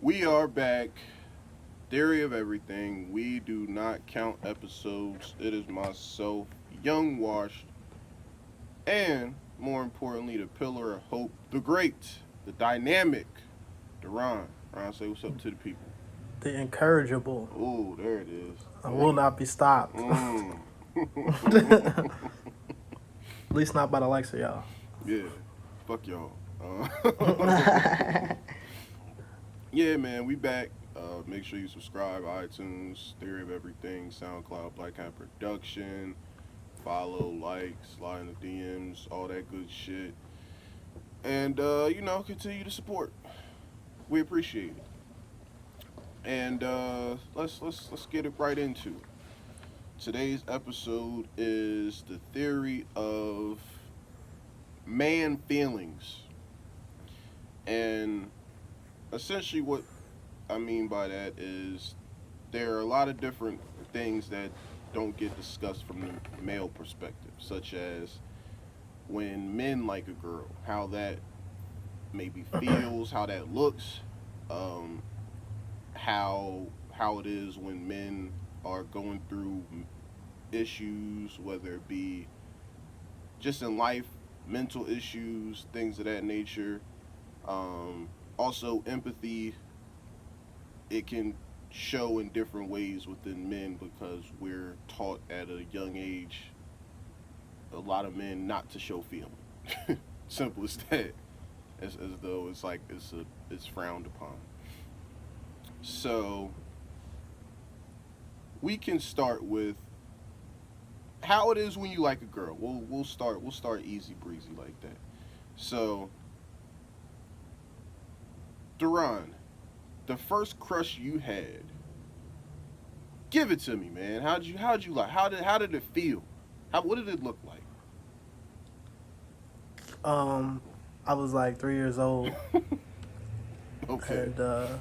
We are back. Theory of everything. We do not count episodes. It is myself, Young Washed, and more importantly, the pillar of hope, the great, the dynamic, Deron. Ron, say what's up to the people. The incorrigible. Oh, there it is. I will not be stopped. Mm. At least not by the likes of y'all. Yeah. Fuck y'all. Yeah, man, we back. Make sure you subscribe, iTunes, Theory of Everything, SoundCloud, Black Hat Production. Follow, like, slide in the DMs, all that good shit. And continue to support. We appreciate it. And let's get it right into it. Today's episode is the theory of man feelings. And essentially what I mean by that is there are a lot of different things that don't get discussed from the male perspective, such as when men like a girl, how that maybe feels, how that looks, how it is when men are going through issues, whether it be just in life, mental issues, things of that nature. Also, empathy, it can show in different ways within men because we're taught at a young age, a lot of men not to show feeling. Simple as that. As though it's like it's frowned upon. So we can start with how it is when you like a girl. We'll start easy breezy like that. So, Duran, the first crush you had, give it to me, man. How'd you like? How did it feel? What did it look like? I was like 3 years old. Okay. And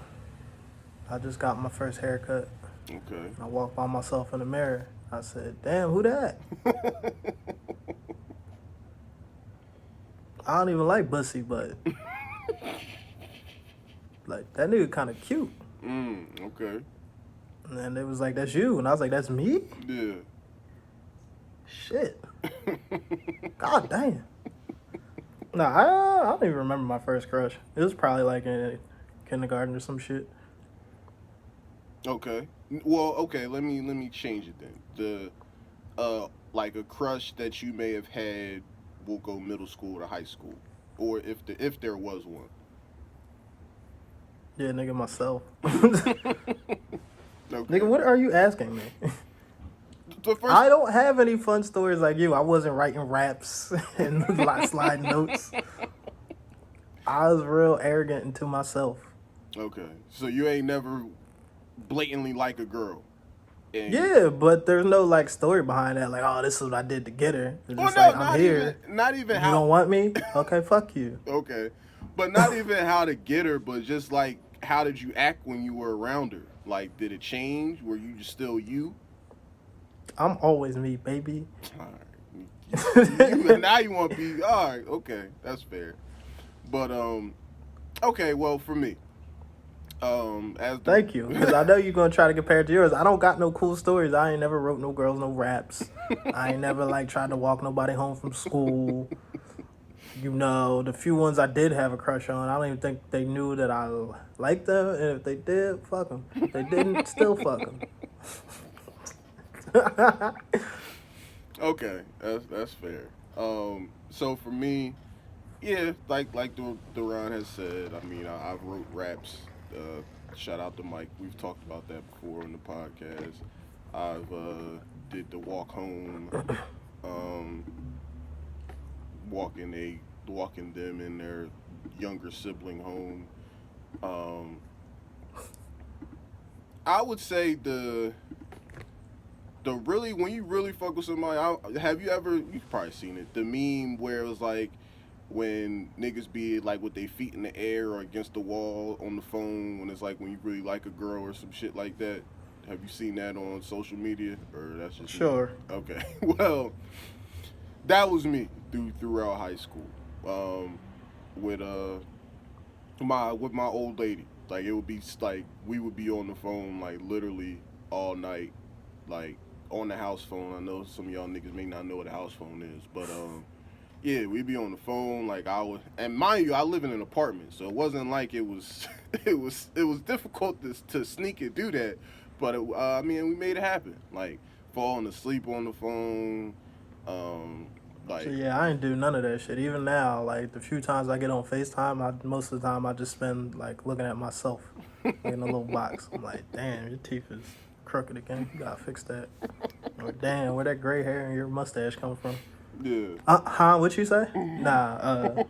I just got my first haircut. Okay. I walked by myself in the mirror. I said, "Damn, who that?" I don't even like Bussy, but like that nigga kind of cute. Okay. And then they was like, "That's you," and I was like, "That's me?" Yeah. Shit. God damn. No, I don't even remember my first crush. It was probably like in kindergarten or some shit. Okay. Well, okay. Let me change it then. Like a crush that you may have had, we'll go middle school to high school, or if there was one. Yeah, nigga, myself. Okay. Nigga, what are you asking me? The first. I don't have any fun stories like you. I wasn't writing raps and sliding notes. I was real arrogant into myself. Okay. So you ain't never blatantly like a girl. And Yeah, but there's no like story behind that. Like, oh, this is what I did to get her. It's well, just no, like I'm here. not even You how. don't want me? Okay, fuck you. Okay, but not even how to get her, but just like how did you act when you were around her? Like, did it change? Were you just still you? I'm always me, baby. All right. Now you want to be all right. Okay, that's fair. But okay. Well, for me, Thank you, because I know you're gonna try to compare it to yours. I don't got no cool stories. I ain't never wrote no girls no raps. I ain't never like tried to walk nobody home from school. You know, the few ones I did have a crush on, I don't even think they knew that I liked them. And if they did, fuck them. If they didn't, still fuck them. Okay, that's fair. So for me, yeah, like Duran has said, I mean, I've wrote raps. Shout out to Mike. We've talked about that before on the podcast. I've did the walk home, walking them in their younger sibling home. I would say the really when you really fuck with somebody, have you ever? You've probably seen it. The meme where it was like when niggas be like with their feet in the air or against the wall on the phone when it's like when you really like a girl or some shit like that. Have you seen that on social media or that's just Sure. Me? Okay. Well, that was me throughout high school. With with my old lady. Like it would be like we would be on the phone like literally all night, like on the house phone. I know some of y'all niggas may not know what a house phone is, but yeah, we'd be on the phone like I was. And mind you, I live in an apartment, so it wasn't like it was it was difficult to sneak and do that. But I mean, we made it happen. Like falling asleep on the phone, um, So like yeah, I ain't do none of that shit. Even now, like the few times I get on FaceTime, most of the time I just spend like looking at myself, like in a little box. I'm like, damn, your teeth is crooked again. You gotta fix that. Or damn, where that gray hair and your mustache come from? yeah. Huh? What you say? Nah.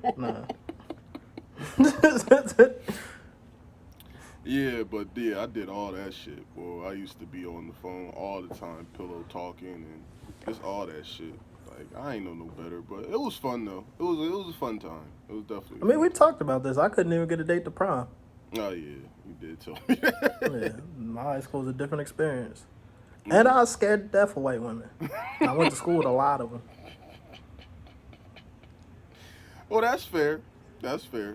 Yeah, but yeah, I did all that shit, boy. I used to be on the phone all the time, pillow talking and just all that shit. Like I ain't know no better, but it was fun though. It was a fun time. It was definitely I a mean, fun we time. talked about this. I couldn't even get a date to prom. Oh yeah, you did tell me that. Yeah, my high school was a different experience. And Mm. I was scared to death of white women. I went to school with a lot of them. Well, that's fair. That's fair.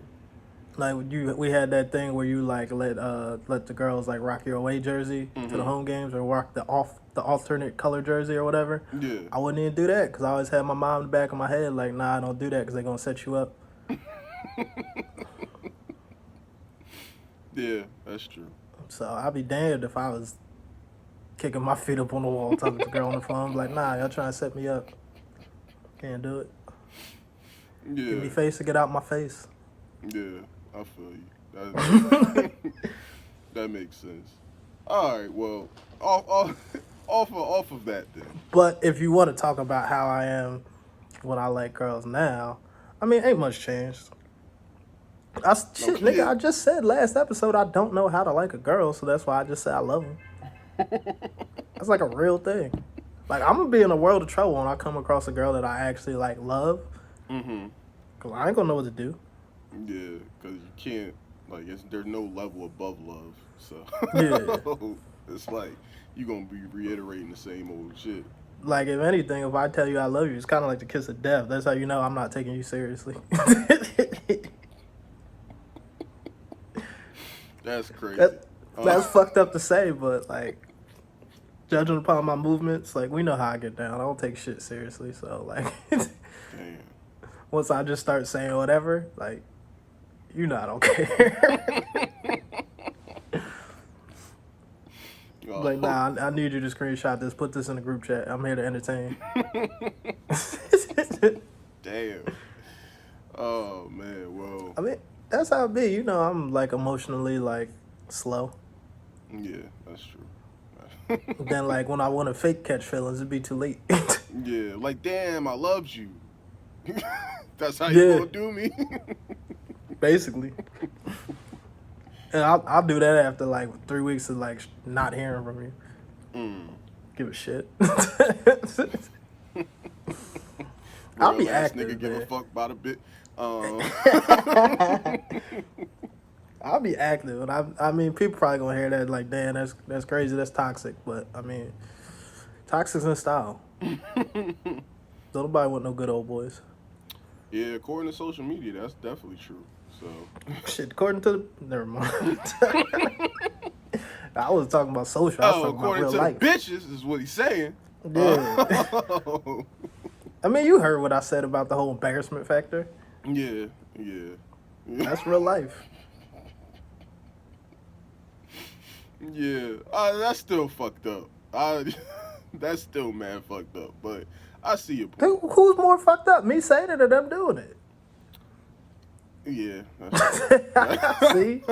Like we had that thing where you like let the girls like rock your away jersey to the Mhm. home games or rock the alternate color jersey or whatever. Yeah. I wouldn't even do that because I always had my mom in the back of my head like, nah, don't do that because they're gonna set you up. Yeah, that's true. So I'd be damned if I was kicking my feet up on the wall talking to the girl on the phone like, nah, y'all trying to set me up. Can't do it. Give Yeah. me face to get out my face. Yeah. I feel you. That that makes sense. All right. Well, off of that then. But if you want to talk about how I am when I like girls now, I mean, ain't much changed. Shit, nigga, Okay. I just said last episode I don't know how to like a girl, so that's why I just said I love them. That's like a real thing. Like I'm gonna be in a world of trouble when I come across a girl that I actually like love, Mhm. cause I ain't gonna know what to do. Yeah, because you can't like there's no level above love, so Yeah. it's like you gonna be reiterating the same old shit. Like if anything, if I tell you I love you, it's kind of like the kiss of death. That's how you know I'm not taking you seriously. That's crazy. that, that's fucked up to say, but like judging upon my movements, like we know how I get down. I don't take shit seriously, so like Damn. once I just start saying whatever, like you know I don't care. Like Oh. nah, I need you to screenshot this, put this in the group chat. I'm here to entertain. Damn. Oh man. Well. I mean, that's how it be. You know, I'm like emotionally like slow. Yeah, that's true. Then like when I want to fake catch feelings, it'd be too late. Yeah, like damn, I loved you. That's how you Yeah, gonna do me. basically. And I'll do that after like 3 weeks of like not hearing from you. Mm. Give a shit. I'll Real be ass nigga active, give a man. fuck about a bit. I'll be active, and I mean, people probably gonna hear that like, damn, that's crazy, that's toxic. But I mean, toxic's in style. Don't nobody want no good old boys. Yeah, according to social media, that's definitely true. So. Shit, according to never mind. I was talking about social. I was Oh, talking about according real to the life. bitches is what he's saying. Yeah. Oh. I mean, you heard what I said about the whole embarrassment factor. Yeah, yeah. That's real life. Yeah, that's still fucked up. That's still mad fucked up. But I see your point. Who's more fucked up? Me saying it or them doing it? Yeah, that's true. See?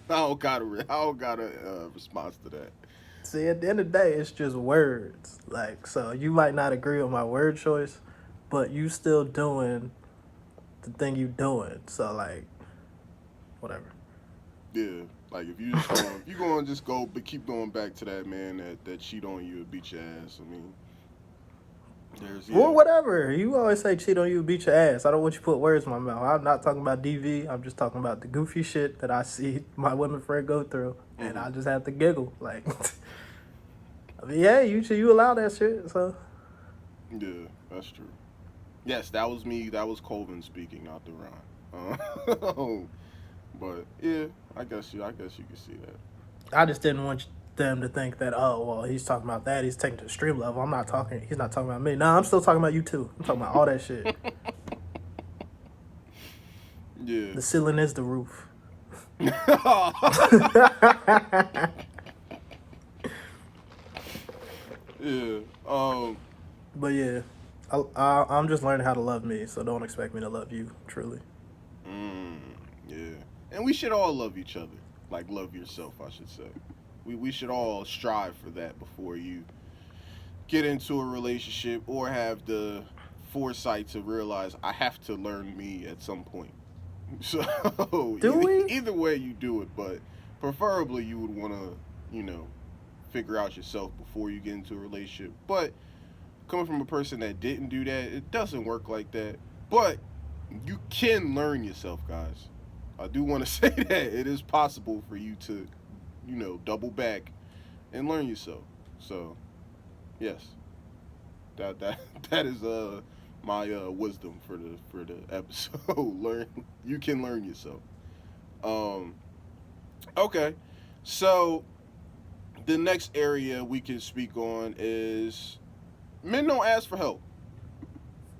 I don't got a response to that. See, at the end of the day, it's just words. Like, so you might not agree with my word choice, but you still doing the thing you doing. So, like, whatever. Yeah, like if you just going, if you going to just go, but keep going back to that man that cheat on you and beat your ass. I mean, Well, whatever. You always say cheat on you, beat your ass. I don't want you to put words in my mouth. I'm not talking about DV. I'm just talking about the goofy shit that I see my women friend go through, and I just have to giggle. Like, I mean, yeah, you allow that shit, so. Yeah, that's true. Yes, that was me. That was Colvin speaking, not the Ron. But yeah, I guess you can see that. I just didn't want them to think that, oh, well, he's talking about that. He's taking it to the stream level. He's not talking about me. No, I'm still talking about you too. I'm talking about all that shit. Yeah. The ceiling is the roof. Yeah. But yeah, I'm just learning how to love me, so don't expect me to love you, truly. Mm, yeah. And we should all love each other. Like love yourself, I should say. We should all strive for that before you get into a relationship or have the foresight to realize I have to learn me at some point. So Do we? either way you do it, but preferably you would want to, figure out yourself before you get into a relationship. But coming from a person that didn't do that, it doesn't work like that. But you can learn yourself, guys. I do want to say that it is possible for you to, double back and learn yourself. So, yes, that that is my wisdom for the episode. Learn you can learn yourself. Um, okay, so the next area we can speak on is men don't ask for help.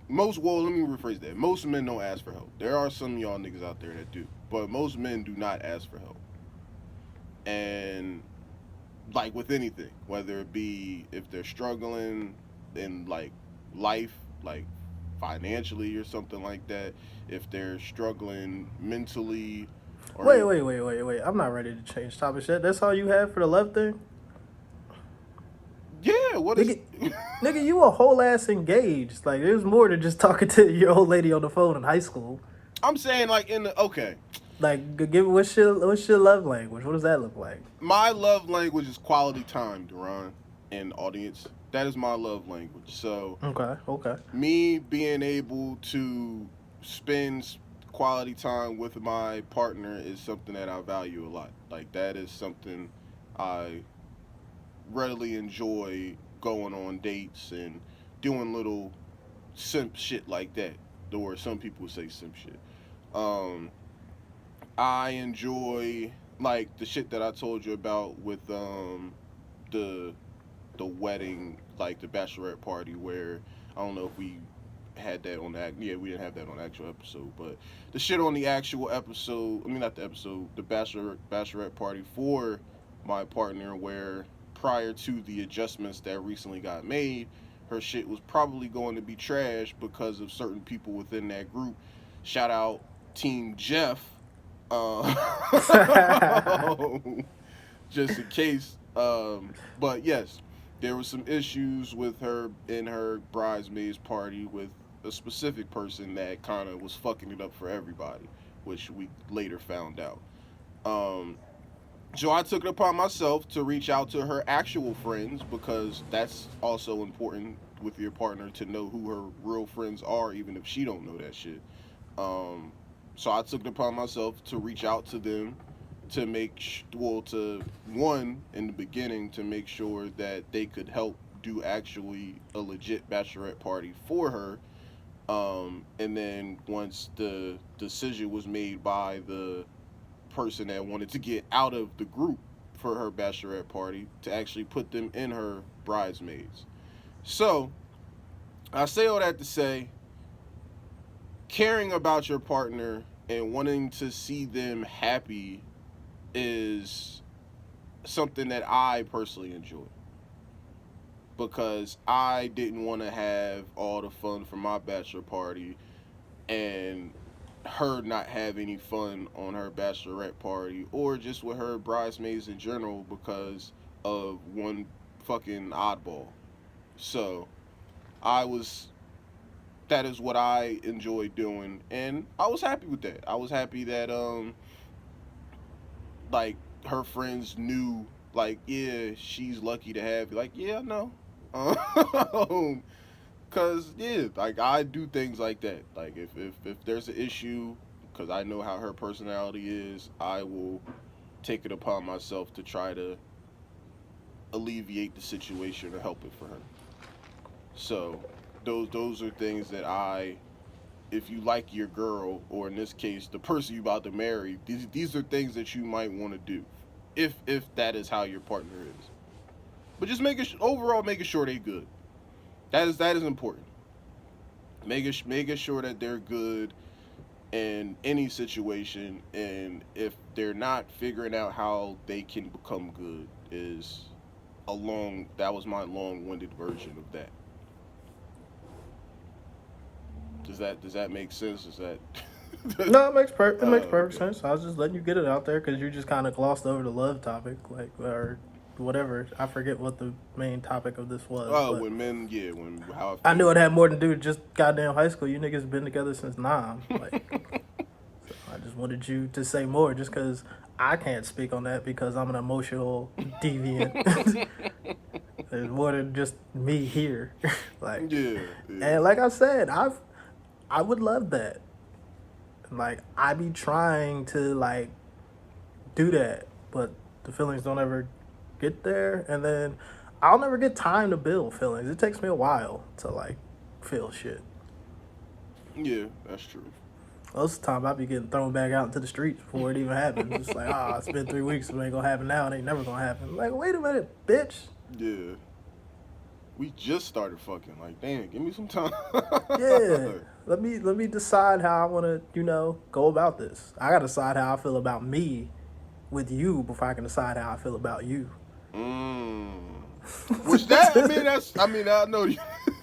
Let me rephrase that. Most men don't ask for help. There are some of y'all niggas out there that do, but most men do not ask for help. And like with anything, whether it be if they're struggling in like life, like financially or something like that, if they're struggling mentally, or Wait. I'm not ready to change topics yet. That's all you have for the love thing? yeah, what is? Nigga, nigga, you a whole ass engaged. Like, there's more than just talking to your old lady on the phone in high school. I'm saying like in the okay. Like, give what's your love language? What does that look like? My love language is quality time, Duran, and audience. That is my love language. So Okay. me being able to spend quality time with my partner is something that I value a lot. Like that is something I readily enjoy going on dates and doing little simp shit like that. Or some people say simp shit. Um, I enjoy like the shit that I told you about with the the wedding, like the bachelorette party, where I don't know if we had that on the we didn't have that on the actual episode, but the shit on the actual episode, I mean not the episode, the bachelorette party for my partner, where prior to the adjustments that recently got made, her shit was probably going to be trash because of certain people within that group. Shout out Team Jeff. Uh, just in case. But yes, there was some issues with her in her bridesmaids party with a specific person that kind of was fucking it up for everybody, which we later found out. Um, so I took it upon myself to reach out to her actual friends because that's also important with your partner to know who her real friends are, even if she don't know that shit. Um, so I took it upon myself to reach out to them to to one in the beginning to make sure that they could help do actually a legit bachelorette party for her. And then once the decision was made by the person that wanted to get out of the group for her bachelorette party to actually put them in her bridesmaids. So I say all that to say, caring about your partner and wanting to see them happy is something that I personally enjoy because I didn't want to have all the fun for my bachelor party and her not have any fun on her bachelorette party or just with her bridesmaids in general because of one fucking oddball. So I was that is what I enjoy doing and I was happy with that. I was happy that like her friends knew like yeah she's lucky to have like yeah I know cause yeah like I do things like that like if there's an issue because I know how her personality is I will take it upon myself to try to alleviate the situation or help it for her. So those are things that I if you like your girl, or in this case, the person you about to marry, these are things that you might want to do, if that is how your partner is. But just overall making sure they good. That is important. Making sure that they're good in any situation, and if they're not, figuring out how they can become good is that was my long-winded version of that. Does that make sense? Is that No, it makes perfect okay. sense. I was just letting you get it out there because you just kind of glossed over the love topic, like or whatever. I forget what the main topic of this was, Oh, but when men, yeah, when how I I knew feel. it had more to do with just goddamn high school. You niggas been together since nine. Like, so I just wanted you to say more, just because I can't speak on that because I'm an emotional deviant. There's more than just me here. Like, Yeah, yeah, and like I said, I would love that. Like, I be trying to like do that, but the feelings don't ever get there, and then I'll never get time to build feelings. It takes me a while to like feel shit. yeah. That's true. Most of the time, I be getting thrown back out into the streets before it even happens. It's like, it's been 3 weeks. It ain't gonna happen now. It ain't never gonna happen. Like, wait a minute, bitch. Yeah, we just started fucking. Like, damn, give me some time. Yeah. Let me decide how I want to, go about this. I gotta decide how I feel about me with you before I can decide how I feel about you. mm. Which that I mean that's I mean I know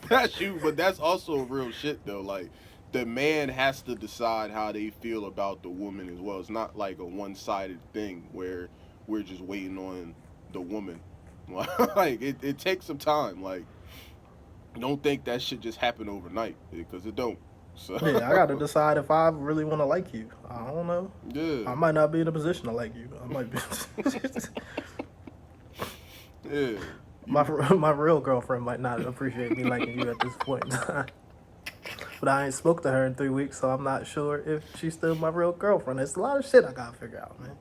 that's you, but that's also real shit though. Like the man has to decide how they feel about the woman as well. It's not like a one-sided thing where we're just waiting on the woman. Like it takes some time. Like don't think that shit just happen overnight because it don't. So Yeah, I gotta decide if I really want to like you. I don't know. yeah, I might not be in a position to like you. I might be. yeah. my You my real girlfriend might not appreciate me liking you at this point in time. But I ain't spoke to her in 3 weeks, so I'm not sure if she's still my real girlfriend. It's a lot of shit I gotta figure out, man.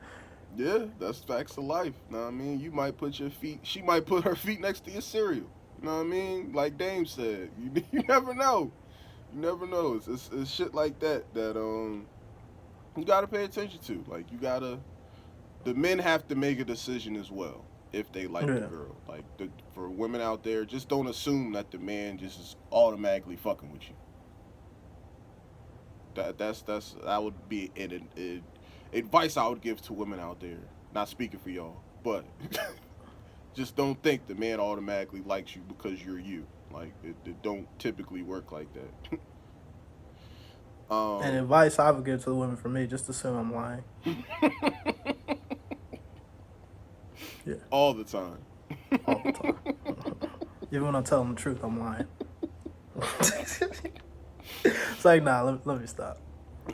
Yeah, that's facts of life. Know what I mean? You might put your feet, she might put her feet next to your cereal. You know what I mean? Like Dame said, you never know. You never know. It's shit like that you gotta pay attention to. Like the men have to make a decision as well if they like the Yeah. girl. Like for women out there, just don't assume that the man just is automatically fucking with you. That would be an advice I would give to women out there. Not speaking for y'all, but just don't think the man automatically likes you because you're you. Like it don't typically work like that. And um, advice I would give to the women for me, just assume I'm lying. Yeah, all the time. all the time. Even when I'm telling the truth, I'm lying. It's like, nah, let me stop.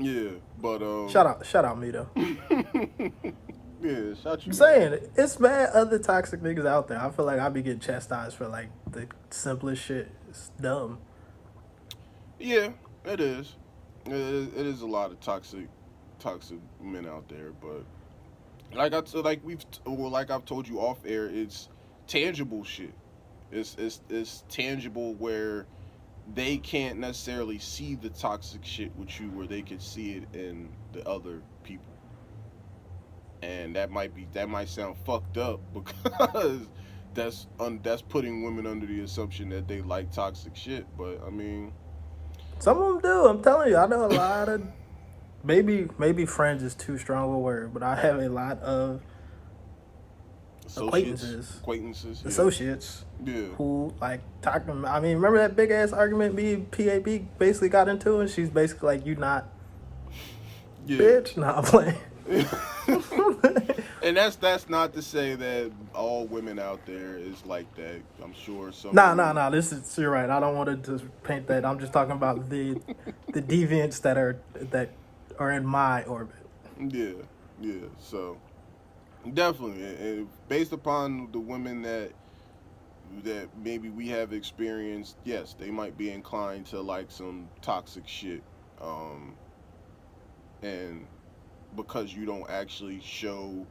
Yeah, but Shout out me though. yeah, shout I'm you out. saying it's mad other toxic niggas out there. I feel like I be getting chastised for like the simplest shit. It's dumb. Yeah, it is. It is a lot of toxic men out there, but like I've told you off air, it's tangible shit. It's tangible where they can't necessarily see the toxic shit with you, where they can see it in the other people, and that might sound fucked up because that's putting women under the assumption that they like toxic shit. But I mean, Some of them do. I'm telling you, I know a lot of maybe friends is too strong a word, but I have a lot of associates, acquaintances, acquaintances, yeah, associates yeah, who like talking. I mean, remember that big ass argument me and PAB basically got into, and she's basically like, "You not yeah. bitch." Nah, I'm playing. And that's not to say that all women out there is like that. I'm sure some Nah, women. nah, nah. This is you're right. I don't want to just paint that. I'm just talking about the deviants that are in my orbit. Yeah, yeah. So definitely, and based upon the women that maybe we have experienced, yes, they might be inclined to like some toxic shit. Um, and because you don't actually show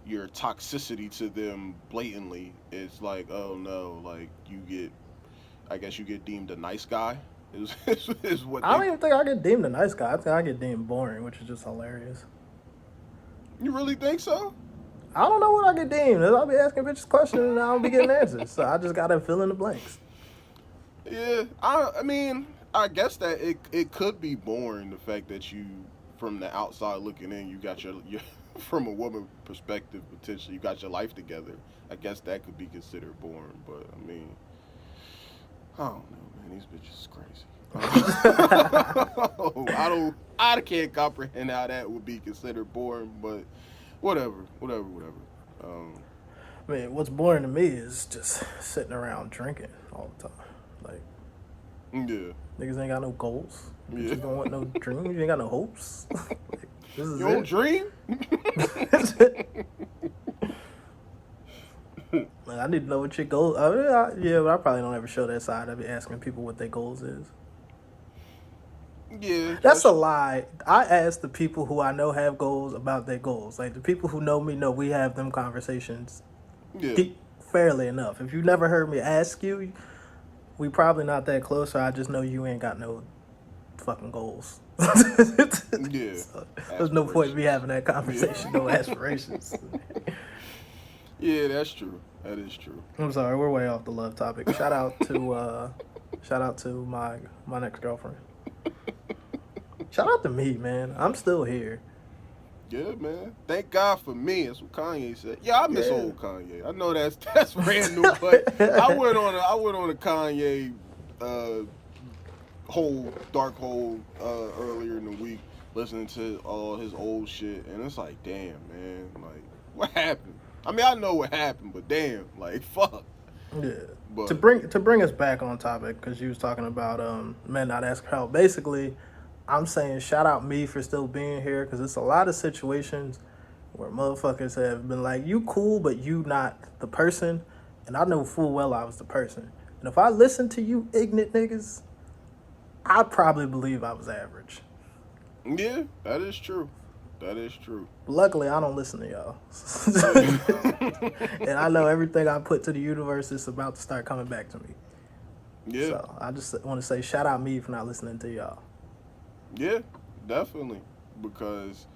your toxicity to them blatantly, it's like, oh no, like I guess you get deemed a nice guy. Is what I they. don't even think I get deemed a nice guy. I think I get deemed boring, which is just hilarious. You really think so? I don't know what I get deemed. I'll be asking bitches questions and I don't be getting answers. So I just gotta fill in the blanks. Yeah, I mean, I guess that it could be boring the fact that you from the outside looking in, you got your from a woman perspective potentially you got your life together. I guess that could be considered boring, but I mean, I don't know, man. These bitches is crazy. I can't comprehend how that would be considered boring, but whatever. Um, I mean, what's boring to me is just sitting around drinking all the time. Like, yeah, niggas ain't got no goals. yeah. Bitches don't want no dreams. You ain't got no hopes. Like, this is You don't it. dream? Like, I need to know what your goals. I mean, yeah, but I probably don't ever show that side. I be asking people what their goals is. Yeah, That's a lie. I ask the people who I know have goals about their goals. Like the people who know me know we have them conversations yeah, fairly enough. If you never heard me ask you, we probably not that close. Or I just know you ain't got no fucking goals. yeah. So, there's no point in me Aspirations. having that conversation. Yeah. No aspirations. Yeah, that's true. That is true. I'm sorry, we're way off the love topic. Shout out to my next girlfriend. Shout out to me, man. I'm still here. Yeah, man. Thank God for me. That's what Kanye said. Yeah, I miss Yeah. old Kanye. I know that's brand new, but I went on a Kanye uh whole dark hole earlier in the week listening to all his old shit, and it's like, damn, man, like what happened? I mean, I know what happened, but damn, like fuck. Yeah. But To bring us back on topic, because you was talking about men not asking for help. Basically, I'm saying shout out me for still being here, because it's a lot of situations where motherfuckers have been like, you cool, but you not the person, and I know full well I was the person. And if I listened to you ignorant niggas, I probably believe I was average. yeah, that is true. That is true. But luckily, I don't listen to y'all. Yeah. And I know everything I put to the universe is about to start coming back to me. Yeah. So I just want to say shout out me for not listening to y'all. Yeah, definitely. Because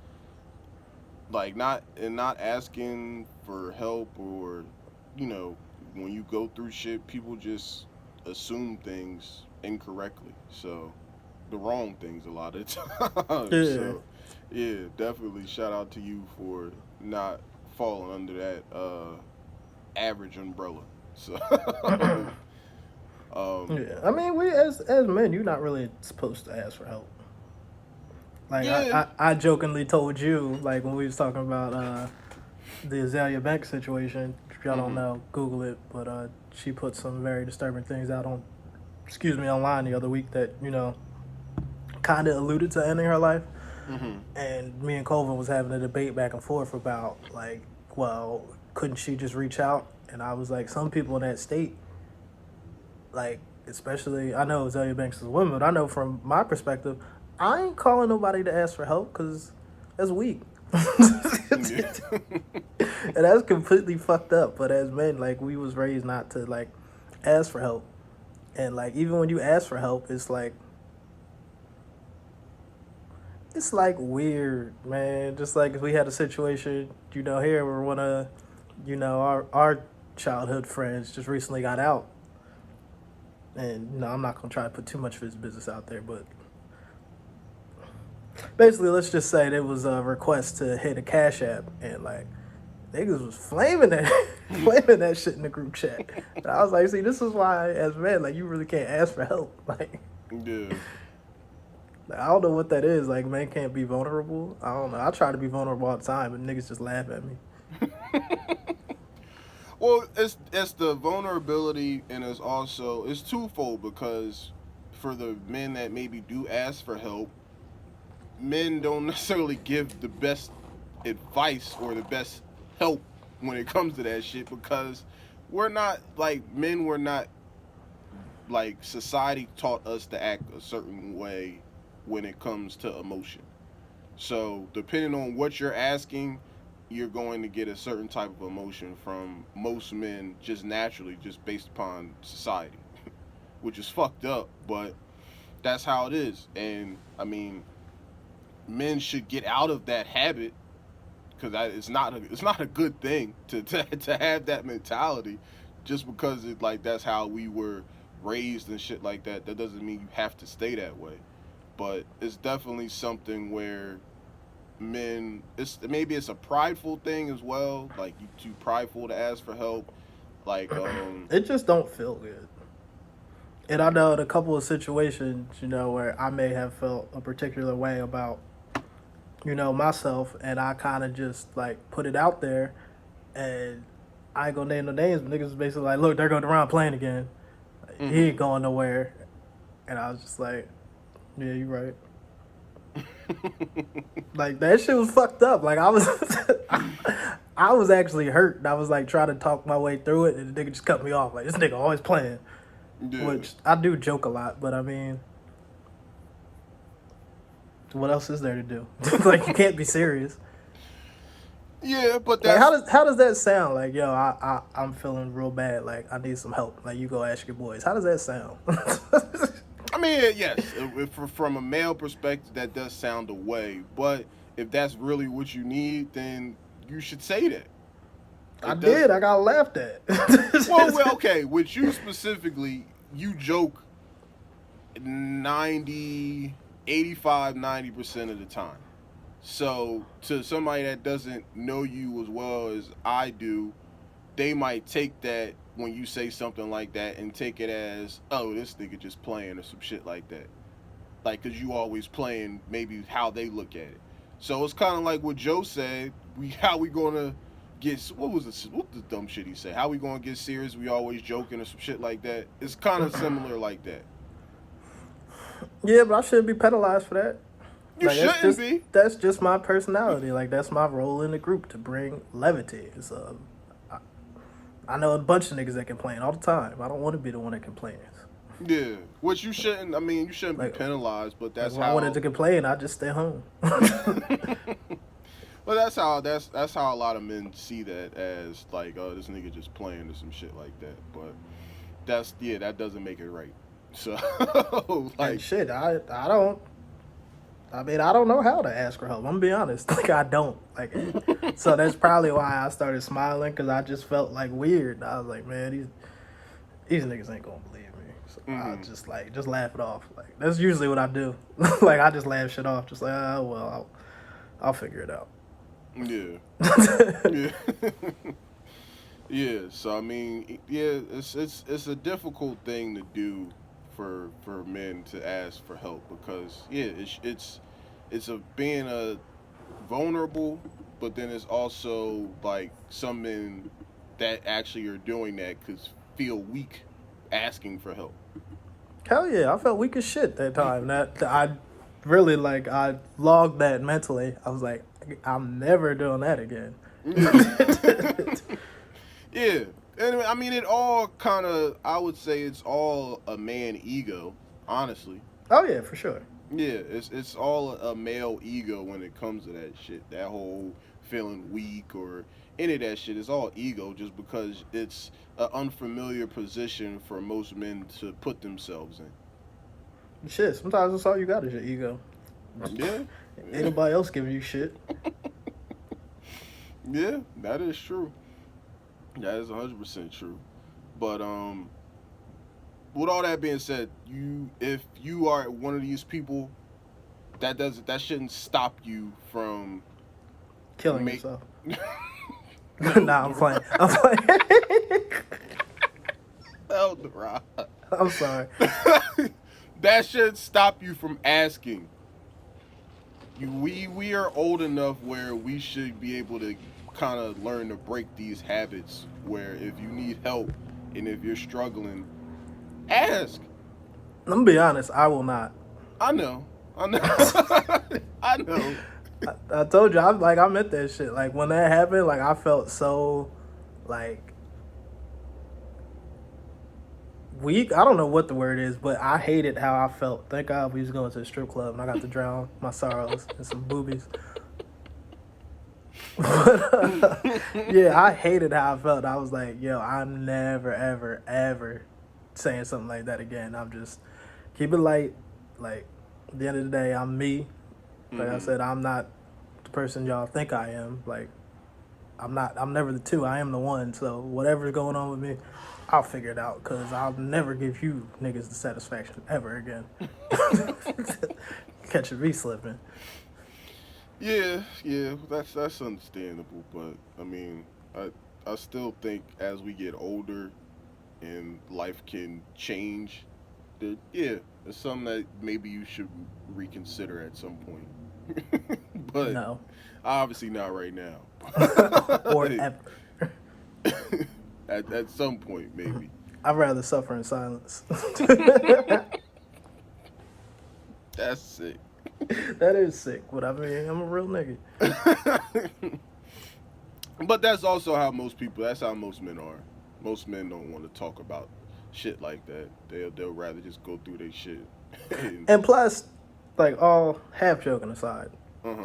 not asking for help, or when you go through shit, people just assume things incorrectly. So the wrong things a lot of times. Yeah. So yeah, definitely shout out to you for not falling under that average umbrella. So um Yeah. I mean, we as men, you're not really supposed to ask for help. Like yeah. I jokingly told you, like when we was talking about the Azalea Banks situation. If y'all don't Mhm. know, Google it. But she put some very disturbing things out online the other week that kind of alluded to ending her life. Mhm. And me and Colvin was having a debate back and forth about like, well, couldn't she just reach out? And I was like, some people in that state, like, especially, I know Azalea Banks is a woman, but I know from my perspective, I ain't calling nobody to ask for help because that's weak. Yeah. And that's completely fucked up. But as men, like, we was raised not to like ask for help. And like, even when you ask for help, it's like weird, man. Just like if we had a situation, here where one of, our childhood friends just recently got out, and I'm not gonna try to put too much of his business out there, but basically, let's just say there was a request to hit a Cash App, and like niggas was flaming that, flaming that shit in the group chat. And I was like, see, this is why, as men, like you really can't ask for help, like. Yeah. I don't know what that is. Like, men can't be vulnerable. I don't know. I try to be vulnerable all the time, but niggas just laugh at me. Well, it's the vulnerability, and it's twofold, because for the men that maybe do ask for help, men don't necessarily give the best advice or the best help when it comes to that shit, because we're not like men. We're not like society taught us to act a certain way when it comes to emotion. So depending on what you're asking, you're going to get a certain type of emotion from most men just naturally, just based upon society, which is fucked up. But that's how it is. And I mean, men should get out of that habit because it's not a good thing to have that mentality just because it like that's how we were raised and shit like that. That doesn't mean you have to stay that way, but it's definitely something where men, it's maybe it's a prideful thing as well, like you too prideful to ask for help, like It just don't feel good. And I know in a couple of situations, where I may have felt a particular way about, myself, and I kind of just like put it out there, and I ain't gonna name no names, but niggas was basically like, look, they're going around playing again. Like, he ain't going nowhere. And I was just like, yeah, you right. Like that shit was fucked up. Like I was, I was actually hurt. And I was like trying to talk my way through it, and the nigga just cut me off. Like this nigga always playing, yeah. which I do joke a lot, but I mean, what else is there to do? Like you can't be serious. Yeah, but Like that's how does that sound? Like yo, I'm feeling real bad. Like I need some help. Like you go ask your boys. How does that sound? I mean, yes, from a male perspective, that does sound a way. But if that's really what you need, then you should say that. I did. I got laughed at. Well, okay. With you specifically, you joke 90, 85, 90% of the time. So to somebody that doesn't know you as well as I do, they might take that when you say something like that and take it as, oh, this nigga just playing or some shit like that. Like, because you always playing maybe how they look at it. So it's kind of like what Joe said. How we going to get, what the dumb shit he said? How we going to get serious? We always joking or some shit like that. It's kind of similar like that. Yeah, but I shouldn't be penalized for that. You like, shouldn't be. That's just my personality. Like that's my role in the group to bring levity. So I know a bunch of niggas that complain all the time. I don't want to be the one that complains. Yeah, which you shouldn't. I mean, you shouldn't Like, be penalized, but that's like, how. I wanted to complain. I just stay home. But that's how a lot of men see that as like, oh, this nigga just playing or some shit like that. But that doesn't make it right. So like and shit, I don't. I mean, I don't know how to ask for help. I'm gonna be honest. Like I don't. Like, so that's probably why I started smiling because I just felt like weird. I was like, man, these niggas ain't gonna believe me. So I just laugh it off. Like that's usually what I do. Like I just laugh shit off. Just like, oh well, I'll figure it out. Yeah. Yeah. Yeah. So I mean, yeah, it's a difficult thing to do for men to ask for help because yeah, it's a being a vulnerable, but then it's also like some men that actually are doing that could feel weak asking for help. Hell yeah, I felt weak as shit that time. That I really like. I logged that mentally. I was like, I'm never doing that again. Yeah. And I mean, it all kind of, I would say it's all a man ego, honestly. Oh yeah, for sure. Yeah, it's all a male ego when it comes to that shit. That whole feeling weak or any of that shit is all ego just because it's an unfamiliar position for most men to put themselves in. Shit, sometimes that's all you got is your ego. Yeah. Ain't nobody else giving you shit. Yeah, that is true. That is 100% true. But with all that being said, if you are one of these people, that shouldn't stop you from Killing yourself. Nah, I'm playing. Eldorado. I'm sorry. That should stop you from asking. We are old enough where we should be able to kind of learn to break these habits where if you need help and if you're struggling, ask. Let me be honest, I will not. I know. I know. I told you, I meant that shit. Like when that happened, like I felt so, like weak. I don't know what the word is, but I hated how I felt. Thank God we was going to the strip club and I got to drown my sorrows in some boobies. But, yeah, I hated how I felt. I was like, yo, I'm never, ever, ever saying something like that again. I'm just keep it light. Like, at the end of the day, I'm me. Like I Mm-hmm. said, I'm not the person y'all think I am. Like, I'm not. I'm never the two. I am the one. So whatever's going on with me, I'll figure it out. Cause I'll never give you niggas the satisfaction ever again. Catching me slipping. Yeah, yeah, that's understandable, but I mean, I still think as we get older and life can change, that yeah, it's something that maybe you should reconsider at some point. But No, obviously not right now. or ever. At some point maybe. I'd rather suffer in silence. That's sick. That is sick. But I mean, I'm a real nigga. But that's also how most people. That's how most men are. Most men don't want to talk about shit like that. They'll rather just go through their shit. And, And plus, like all half joking aside, uh-huh.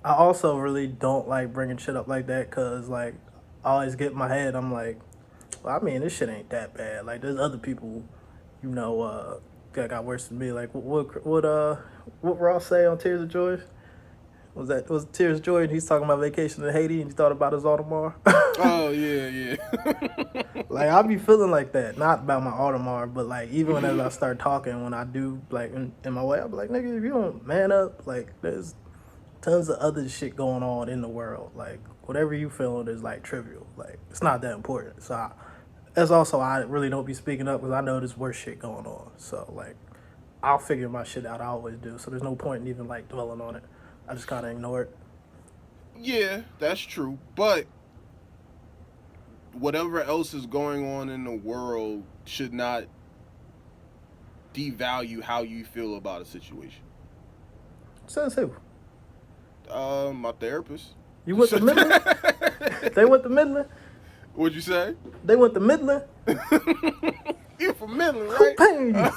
I also really don't like bringing shit up like that because like I always get in my head. I'm like, well, I mean, this shit ain't that bad. Like there's other people, you know, that got worse than me. Like what Ross say on Tears of Joy? Was Tears of Joy? And he's talking about vacation in Haiti, and he thought about his Audemars. Oh yeah, yeah. Like I be feeling like that, not about my Audemars, but like even when as I start talking, when I do like in my way, I be like, nigga, if you don't man up, like there's tons of other shit going on in the world. Like whatever you feeling is like trivial. Like it's not that important. So that's also I really don't be speaking up because I know there's worse shit going on. So like I'll figure my shit out. I always do. So there's no point in even like dwelling on it. I just kind of ignore it. Yeah, that's true. But whatever else is going on in the world should not devalue how you feel about a situation. Says who? My therapist. You went to Midland? They went to Midland? What'd you say? They went to Midland? You from Midland, Who right? paying you?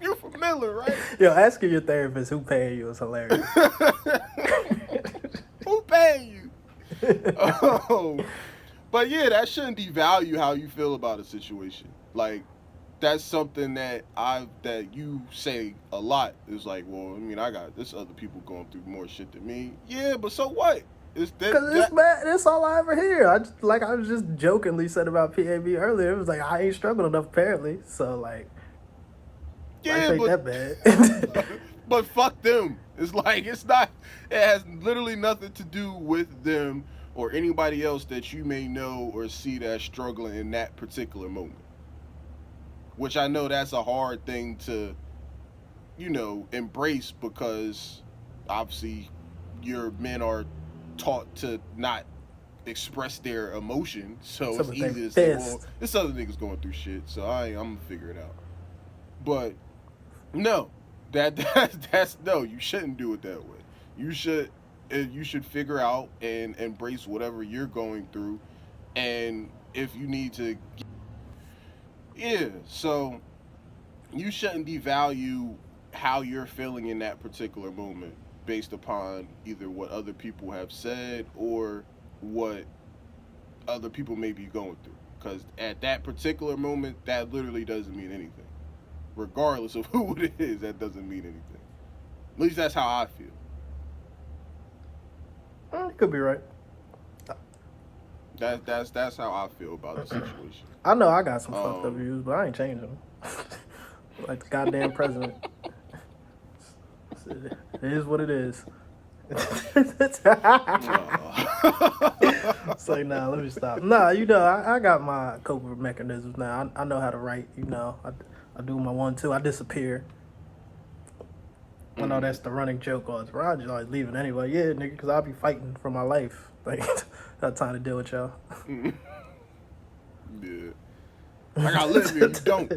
You from Midland, right? Yo, asking your therapist who paying you is hilarious. Who paying you? Oh, but yeah, that shouldn't devalue how you feel about a situation. Like that's something that you say a lot. Is like, well, I mean, I got this other people going through more shit than me. Yeah, but so what? It's Cause it's bad. That's all I ever hear. I was just jokingly said about PAB earlier. It was like I ain't struggled enough apparently. So like, yeah, life ain't but that bad. but fuck them. It's like it's not. It has literally nothing to do with them or anybody else that you may know or see that's struggling in that particular moment. Which I know that's a hard thing to, embrace because obviously your men are taught to not express their emotion. So Some it's of easy they to say, well, pissed. this other nigga's going through shit, so I'm gonna figure it out. But no, that's no. You shouldn't do it that way. You should figure out and embrace whatever you're going through, and if you need to, yeah. So you shouldn't devalue how you're feeling in that particular moment based upon either what other people have said or what other people may be going through. Because at that particular moment, that literally doesn't mean anything. Regardless of who it is, that doesn't mean anything. At least that's how I feel. You could be right. That's how I feel about the situation. I know I got some fucked up Um, views, but I ain't changing them. Like the goddamn president. It is what it is. It's like, nah, let me stop. Nah, I got my coping mechanisms now. I know how to write, I do my 1-2. I disappear. I know that's the running joke on Roger always leaving anyway. Yeah, nigga, because I'll be fighting for my life. Like, got time to deal with y'all. yeah. I gotta live here. You don't.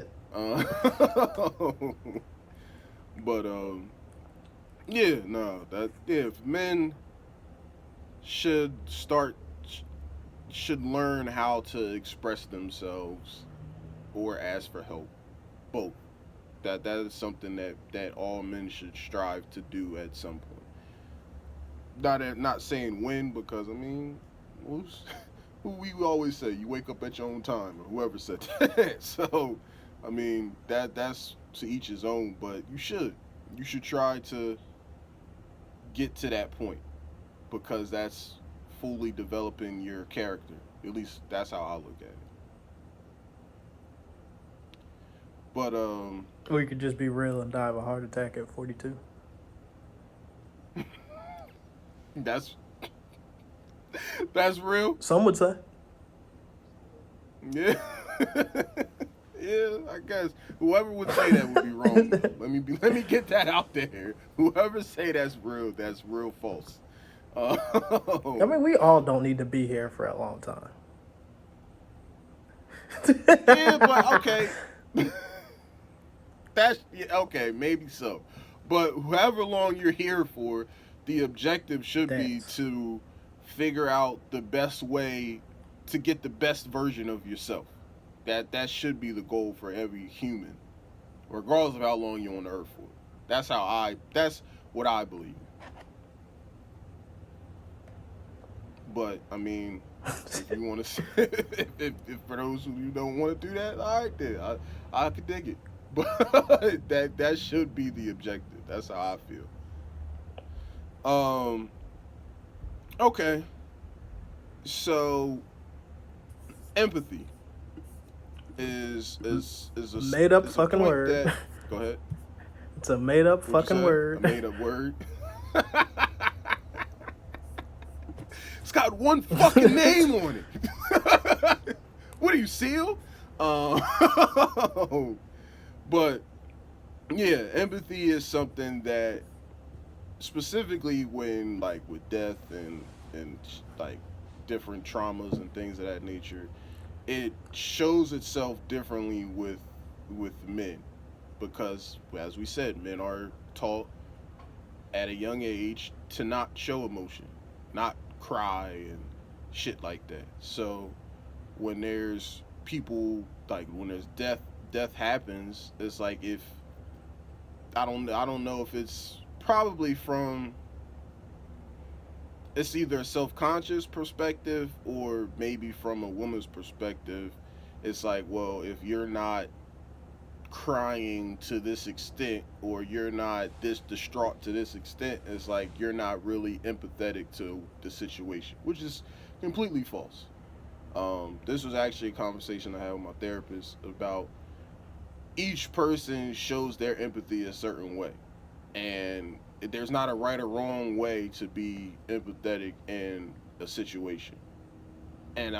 But yeah, no, if men should learn how to express themselves or ask for help, both. That is something that all men should strive to do at some point. Not saying when, because I mean, who we always say you wake up at your own time, or whoever said that. So, I mean that's to each his own, but you should try to get to that point because that's fully developing your character. At least that's how I look at it. But Or you could just be real and die of a heart attack at 42. that's that's real. Some would say. Yeah. Yeah, I guess whoever would say that would be wrong. Let me get that out there. Whoever say that's real false. I mean, we all don't need to be here for a long time. Yeah, but okay. That's yeah, okay, maybe so. But however long you're here for, the objective should be Dance. to figure out the best way to get the best version of yourself. That should be the goal for every human, regardless of how long you're on the earth for. That's what I believe. But I mean, if you want to, if for those who you don't want to do that, all right, then I could dig it. But that should be the objective. That's how I feel. Um. Okay. So empathy is Made up is a fucking point word. that. Go ahead. It's a made up What'd you fucking say? word. A made up word. It's got one fucking name on it. What are you, Seal? But yeah, empathy is something that specifically when like with death and like different traumas and things of that nature, it shows itself differently with men because as we said, men are taught at a young age to not show emotion, not cry and shit like that. So when there's people like when there's death happens, it's like if I don't know if it's probably from it's either a self-conscious perspective or maybe from a woman's perspective. It's like, well, if you're not crying to this extent or you're not this distraught to this extent, it's like you're not really empathetic to the situation, which is completely false. This was actually a conversation I had with my therapist about each person shows their empathy a certain way, and there's not a right or wrong way to be empathetic in a situation, and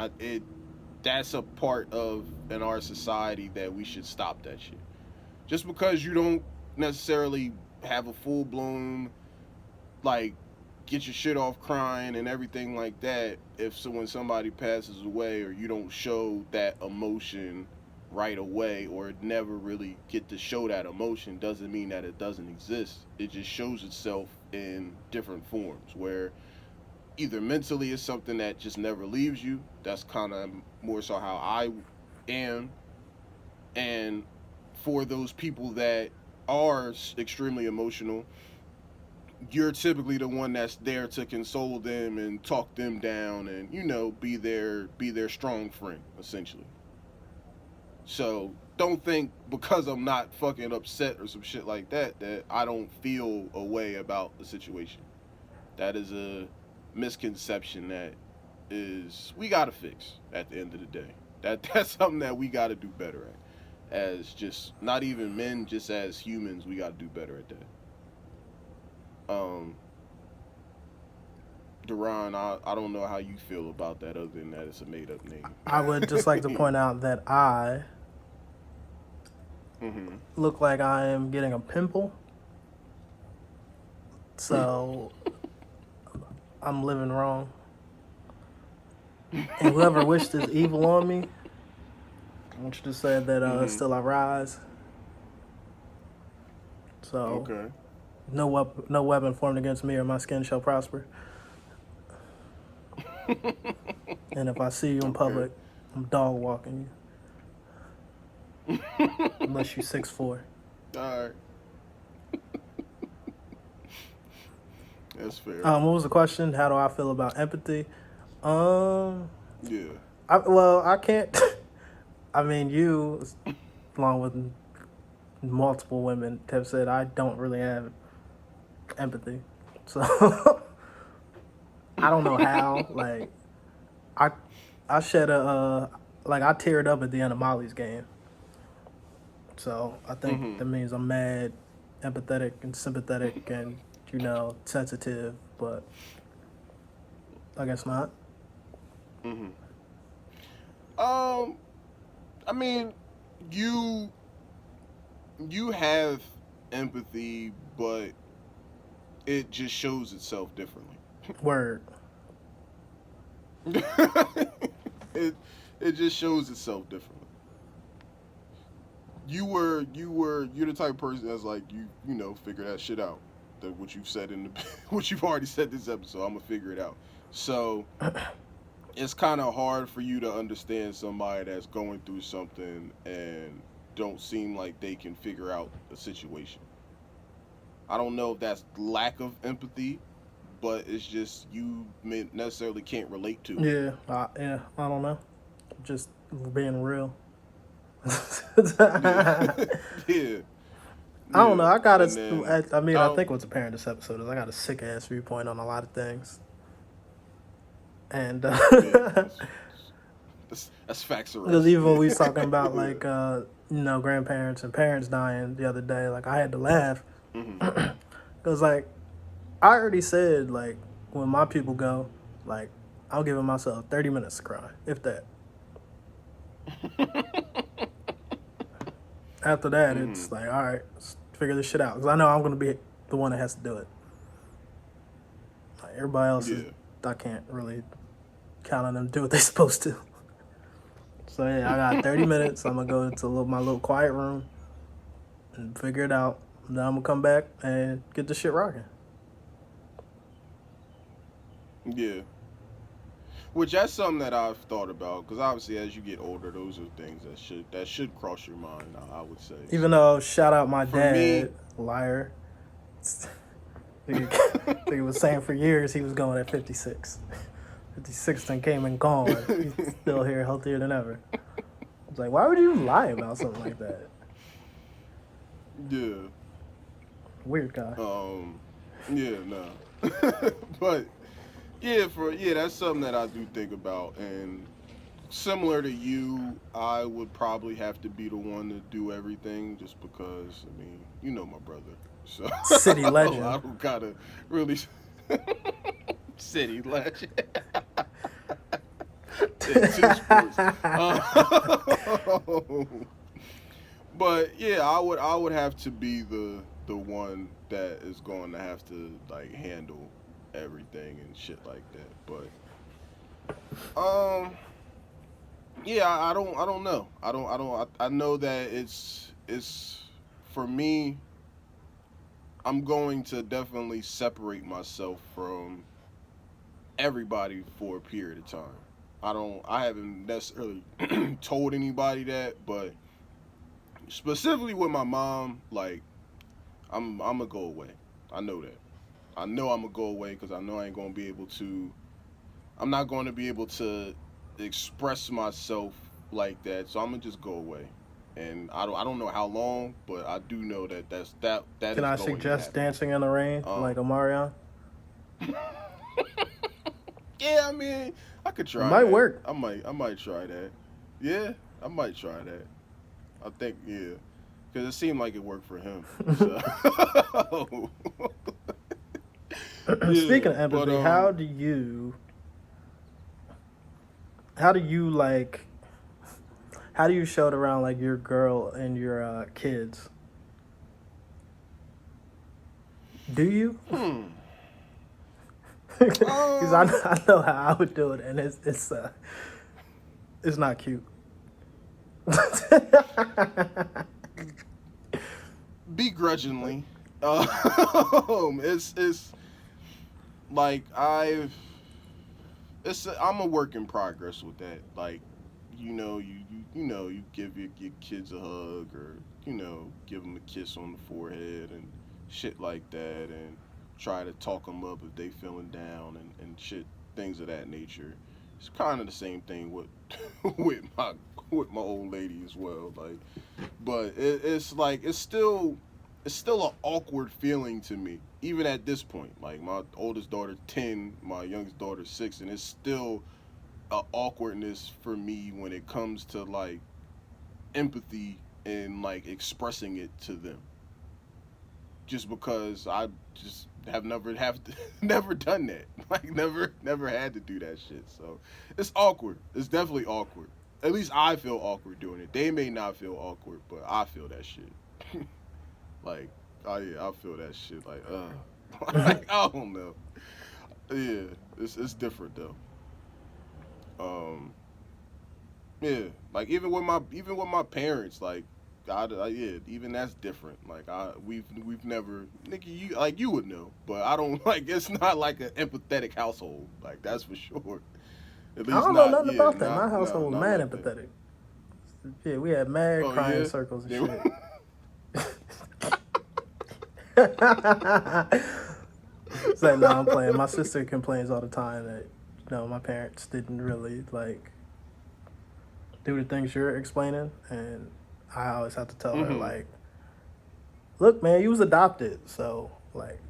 that's a part of in our society that we should stop that shit. Just because you don't necessarily have a full blown like get your shit off crying and everything like that, if so when somebody passes away or you don't show that emotion right away or never really get to show that emotion doesn't mean that it doesn't exist. It just shows itself in different forms where either mentally it's something that just never leaves you. That's kind of more so how I am. And for those people that are extremely emotional, you're typically the one that's there to console them and talk them down and be their strong friend essentially. So don't think because I'm not fucking upset or some shit like that that I don't feel a way about the situation. That is a misconception that is we gotta fix at the end of the day. That's something that we gotta do better at. As just not even men, just as humans, we gotta do better at that. Um Duran, I don't know how you feel about that other than that it's a made up name. I would just like to point out that I Mm-hmm. look like I am getting a pimple. So I'm living wrong. And whoever wished this evil on me, I want you to say that still I rise. So Okay. no weapon formed against me or my skin shall prosper. And if I see you in Okay. public, I'm dog walking you. Unless you're 6'4". All right. That's fair. What was the question? How do I feel about empathy? Yeah. I can't. I mean, you, along with multiple women have said I don't really have empathy. So I don't know how. Like I I shed a like I teared up at the end of Molly's game. So I think Mm-hmm. that means I'm mad, empathetic, and sympathetic, and sensitive. But I guess not. Mm-hmm. Um, I mean, you you have empathy, but it just shows itself differently. Word. it it just shows itself differently. You're the type of person that's like figure that shit out. That what you've said in the what you've already said this episode. I'm gonna figure it out. So it's kind of hard for you to understand somebody that's going through something and don't seem like they can figure out a situation. I don't know if that's lack of empathy, but it's just you necessarily can't relate to it. Yeah. I don't know. Just being real. Yeah, I yeah, don't know. yeah. And then I mean, I oh think what's apparent this episode is I got a sick ass viewpoint on a lot of things, and yeah, that's facts because arrest. even when Yeah. we was talking about like grandparents and parents dying the other day, like I had to laugh Hmm. because like I already said like when my people go, like I'm giving myself 30 minutes to cry, if that. After that, Hmm. it's like all right, let's figure this shit out because I know I'm gonna be the one that has to do it. Like, everybody else is Yeah. I can't really count on them to do what they're supposed to. So yeah, I got 30 minutes. I'm gonna go into my little quiet room and figure it out. And then I'm gonna come back and get the shit rocking. Yeah. Which that's something that I've thought about because obviously as you get older, those are things that should cross your mind. I would say Even so. though shout out my For me, dad, liar. He was saying for years he was going at 56. 56 and came and gone. He's still here, healthier than ever. It's like, why would you lie about something like that? yeah, Weird guy. yeah, no, but yeah, that's something that I do think about, and similar to you, I would probably have to be the one to do everything, just because I mean, my brother, so City I legend. don't gotta really city legend. Yeah, two sports. But yeah, I would have to be the one that is going to have to like handle everything and shit like that. But yeah, I don't know. I know that it's for me. I'm going to definitely separate myself from everybody for a period of time. I haven't necessarily told anybody that, but specifically with my mom, like I'm gonna go away. I know that. I know I'm gonna go away because I know I ain't gonna be able to. I'm not going to be able to express myself like that. So I'm gonna just go away. And I don't know how long, but I do know that that Can is I going to suggest happen. dancing in the rain like Um, Omarion? yeah, I mean, I could It try might that. work. I might try that. Yeah, I might try that. I think yeah, because it seemed like it worked for him. So Speaking yeah, of but empathy, how do you like how do you show it around like your girl and your kids? Do you? hmm, Because I, um, I know how I would do it, and it's not cute. begrudgingly, it's like I'm a work in progress with that. Like, you give your kids a hug or give them a kiss on the forehead and shit like that, and try to talk them up if they feeling down and shit things of that nature. It's kind of the same thing with with my with my old lady as well. Like, but it's like it's still an awkward feeling to me, even at this point. Like my oldest daughter's 10, my youngest daughter's 6, and it's still a awkwardness for me when it comes to like empathy and like expressing it to them. Just because I just never done that. Like never had to do that shit. So it's awkward. It's definitely awkward. At least I feel awkward doing it. They may not feel awkward, but I feel that shit. Like, oh yeah, I feel that shit. Like, like I don't know. Yeah, it's different though. Um, yeah, like even with my parents, like, yeah, even that's different. Like, we've never, Nikki, you like you would know, but I don't like. It's not like an empathetic household. Like that's for sure. At I least don't know not, nothing yeah, about that. My not no, household was not mad like that. empathetic. Yeah, we had mad Oh crying yeah, circles and yeah. shit. It's like, no, I'm playing. My sister complains all the time that, my parents didn't really, like, do the things you're explaining. And I always have to tell her, Mm-hmm. like, look, man, you was adopted. So, like,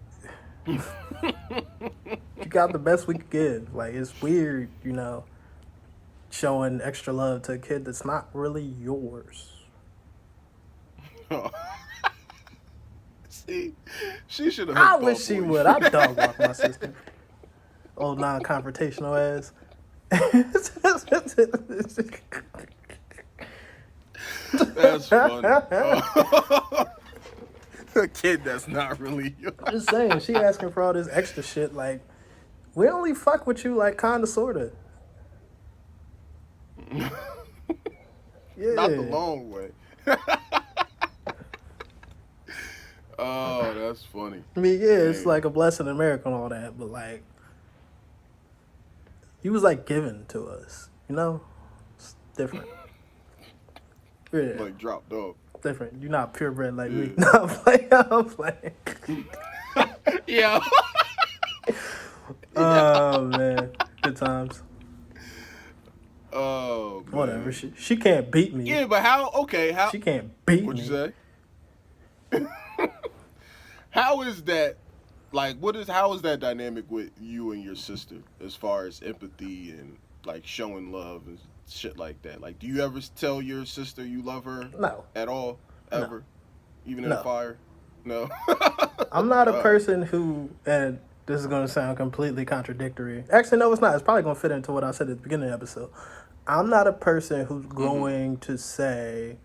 you got the best we could give. Like, it's weird, showing extra love to a kid that's not really yours. See, she should have I hooked wish up she on would. you. I dog walk my sister. Old non-confrontational ass. That's funny. A kid that's not really yours. I'm just saying, she asking for all this extra shit. Like, we only fuck with you, like, kinda, sorta. Not the Yeah. long way. Oh, that's funny. I mean, yeah, it's Dang. like a blessing in America and all that, but, like, he was, like, given to us, It's different. Yeah. Like dropped off. Different. You're not purebred like me. Yeah. No, I'm playing. I'm playing. Yeah. Oh, man. Good times. Oh Whatever. man. She can't beat me. Yeah, but how? Okay, how? She can't beat What'd me. you say? How is that? Like, how is that dynamic with you and your sister as far as empathy and like showing love and shit like that? Like, do you ever tell your sister you love her No. at all? No. Ever? Even in the No. fire? No. I'm not a All right. person who, and this is going to sound completely contradictory. Actually, no, it's not. It's probably going to fit into what I said at the beginning of the episode. I'm not a person who's going to say,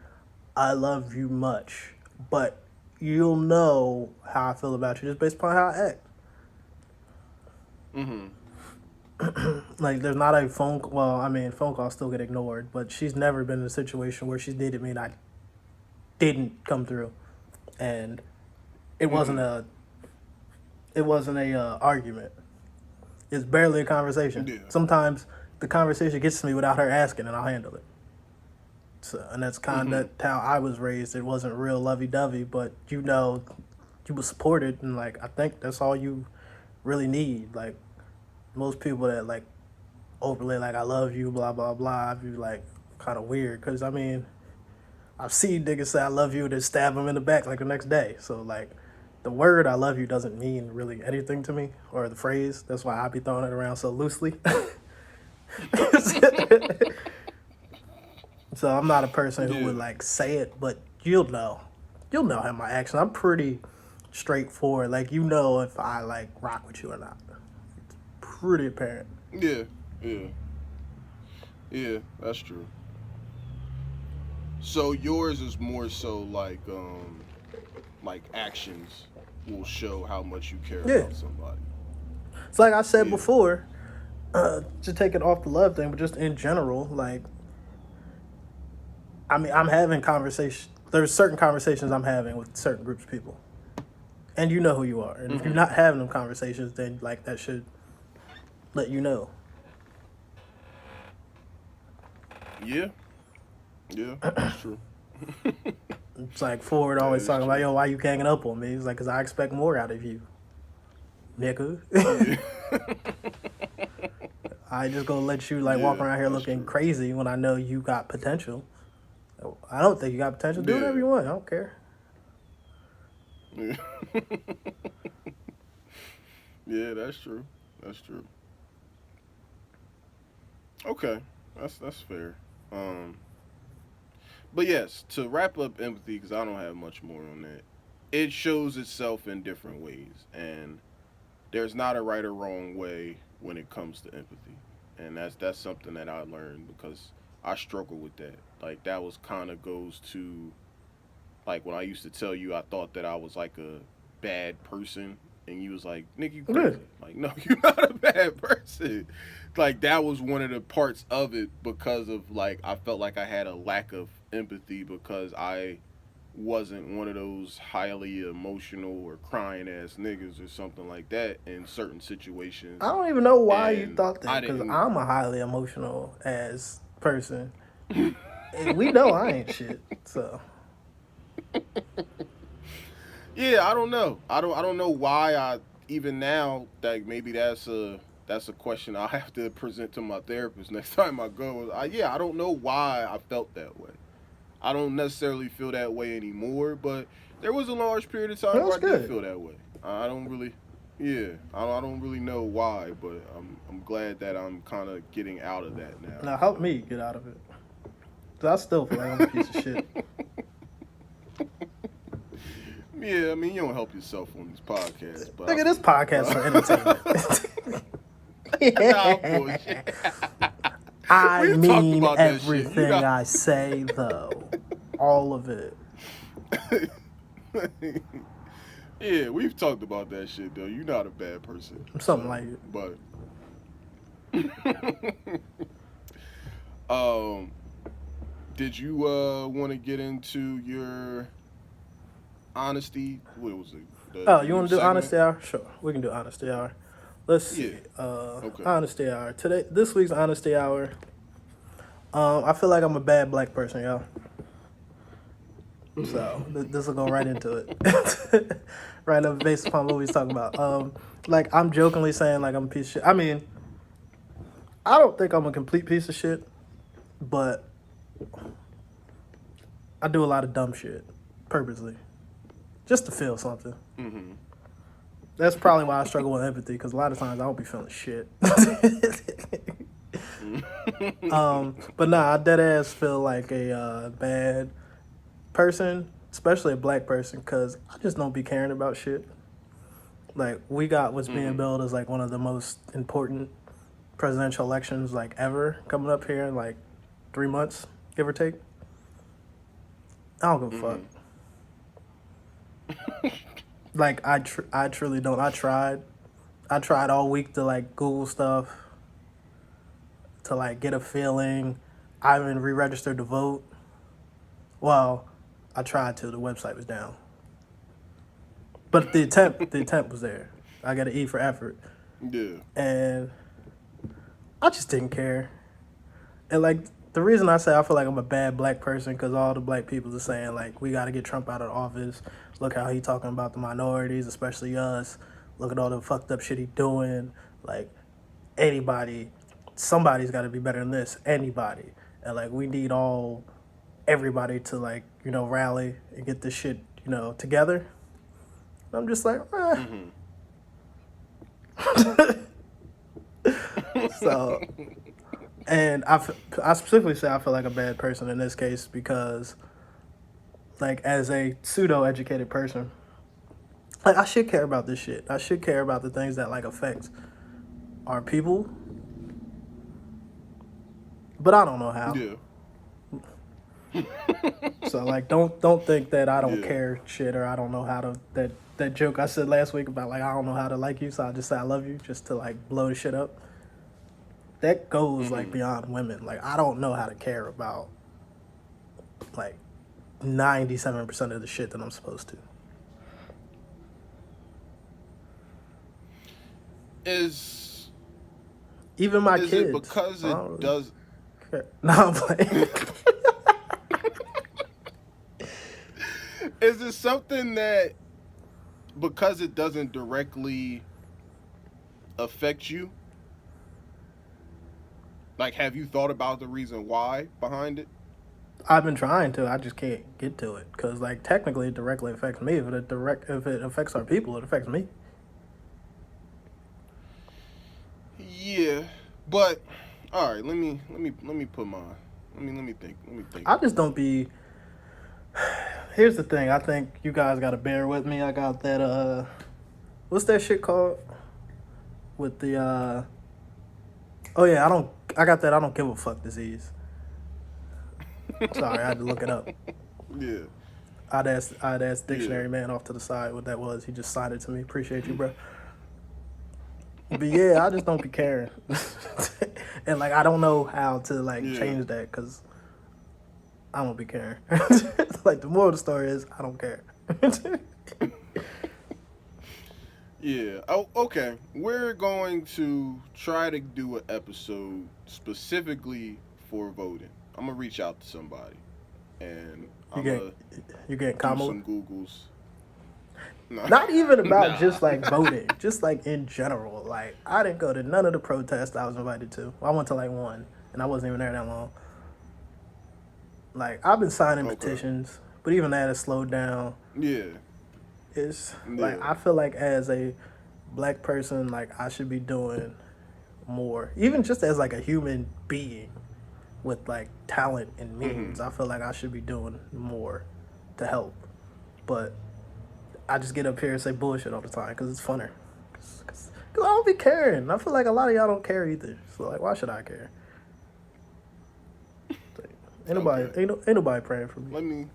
I love you much, but you'll know how I feel about you just based upon how I act. Mm-hmm. Like, there's not a phone calls still get ignored, but she's never been in a situation where she's needed me and I didn't come through. And it wasn't a argument. It's barely a conversation. Yeah. Sometimes the conversation gets to me without her asking, and I'll handle it. So, and that's kind of how I was raised. It wasn't real lovey-dovey, but you was supported, and like I think that's all you really need. Like most people that like overlay like I love you, blah blah blah, I be like kind of weird because I mean I've seen niggas say I love you and then stab them in the back like the next day. So like the word I love you doesn't mean really anything to me, or the phrase. That's why I be throwing it around so loosely. So I'm not a person who would Yeah. like say it, but you'll know. You'll know how my actions. I'm pretty straightforward. Like if I like rock with you or not. It's pretty apparent. Yeah. Yeah. Yeah. That's true. So yours is more so like actions will show how much you care Yeah. about somebody. It's like I said Yeah. before, to take it off the love thing, but just in general, like I mean, I'm having conversations. There's certain conversations I'm having with certain groups of people, and you know who you are. And if you're not having them conversations, then like that should let you know. Yeah. Yeah. That's true. It's like Ford That always is talking about, true. yo, why you ganging up on me? It's like, because I expect more out of you, nigga. Yeah. I ain't just gonna let you like walk Yeah, around here that's looking true. crazy when I know you got potential. I don't think you got potential. Do whatever Yeah. you want. I don't care. Yeah. Yeah, that's true. That's true. Okay, that's fair. Um, but yes, to wrap up empathy, because I don't have much more on that. It shows itself in different ways, and there's not a right or wrong way when it comes to empathy, and that's something that I learned because I struggle with that. Like that was kind of goes to like when I used to tell you I thought that I was like a bad person, and you was like, "Nick, you Yeah. crazy." Like, no, you're not a bad person. Like that was one of the parts of it because of like I felt like I had a lack of empathy because I wasn't one of those highly emotional or crying ass niggas or something like that in certain I situations, don't even know why you and thought I that, because didn't. I'm a highly emotional as person. And we know I ain't shit. So Yeah, I don't know. I don't know why I even now that maybe that's a question I have to present to my therapist next time I go. Yeah, I don't know why I felt that way. I don't necessarily feel that way anymore, but there was a large period of time where that's I did good. feel that way. I don't really, yeah, I don't really know why, but I'm glad that I'm kind of getting out of that now. Now help me get out of it. 'Cause I still feel like I'm a piece of shit. Yeah, I mean you don't help yourself on these podcasts, but I Nigga, this feel you. podcast for entertainment. Nah, bullshit. I We've talked mean about that shit. You everything know. I say, though. All of it. Yeah, we've talked about that shit though. You're not a bad person. Something like it. But um did you want to get into your honesty? What was it? Oh, The you new want to do segment? honesty hour? Sure, we can do honesty hour. Let's Yeah. see. Okay. Honesty hour today. This week's honesty hour. I feel like I'm a bad black person, y'all. So this will go right into it. Right up based upon what we was talking about. Like I'm jokingly saying like I'm a piece of shit. I mean, I don't think I'm a complete piece of shit, but I do a lot of dumb shit purposely just to feel something. Mm-hmm. That's probably why I struggle with empathy, because a lot of times I don't be feeling shit. But nah, I dead ass feel like a bad person, especially a black person, because I just don't be caring about shit. Like we got what's being Mm-hmm. billed as like one of the most important presidential elections like ever coming up here in like 3 months, give or take. I don't give a fuck. Mm-hmm. Like I truly don't. I tried all week to like Google stuff to like get a feeling. I even re-registered to vote. Well, I tried to. The website was down, but the attempt was there. I got an E for effort, Yeah. and I just didn't care. And like the reason I say I feel like I'm a bad black person, because all the black people are saying like we got to get Trump out of office. Look how he talking about the minorities, especially us. Look at all the fucked up shit he doing. Like anybody, somebody's got to be better than this. Anybody, and like we need everybody to like rally and get this shit together. And I'm just like, Mm-hmm. so. And I specifically say I feel like a bad person in this case because, like, as a pseudo educated person, like I should care about this shit. I should care about the things that like affect our people, but I don't know how. Yeah. So like, don't think that I don't Yeah. care shit, or I don't know how to that joke I said last week about like I don't know how to like you, so I just say I love you just to like blow the shit up. That goes like Mm-hmm. beyond women. Like I don't know how to care about like 97% of the shit that I'm supposed to. Is Even my is it kids. because I it don't really does? care. No, I'm playing. Is it something that because it doesn't directly affect you, Like, have you thought about the reason why behind it? I've been trying to. I just can't get to it because, like, technically, it directly affects me. If it affects our people, it affects me. Yeah, but all right. Let me put my. Let me think. Let me think. I just don't be. Here's the thing. I think you guys got to bear with me. I got that. What's that shit called? With the. Oh yeah, I don't. I got that. I don't give a fuck disease. Sorry, I had to look it up. Yeah. I'd ask Dictionary Man off to the side what that was. He just signed it to me. Appreciate you, bro. But yeah, I just don't be caring, and like I don't know how to like change that because I don't be caring. Like the moral of the story is I don't care. Yeah. Oh, okay. We're going to try to do an episode specifically for voting. I'm gonna reach out to somebody, and I'm gonna you get do Kamala? some Googles. No. Not even about just like voting, just like in general. Like I didn't go to none of the protests I was invited to. I went to like one, and I wasn't even there that long. Like I've been signing petitions, but even that has slowed down. Yeah. It's like I feel like as a black person, like I should be doing more, even just as like a human being with like talent and means. I feel like I should be doing more to help, but I just get up here and say bullshit all the time because it's funner. Because I don't be caring. I feel like a lot of y'all don't care either. So like, why should I care? Ain't nobody praying for me. Let me.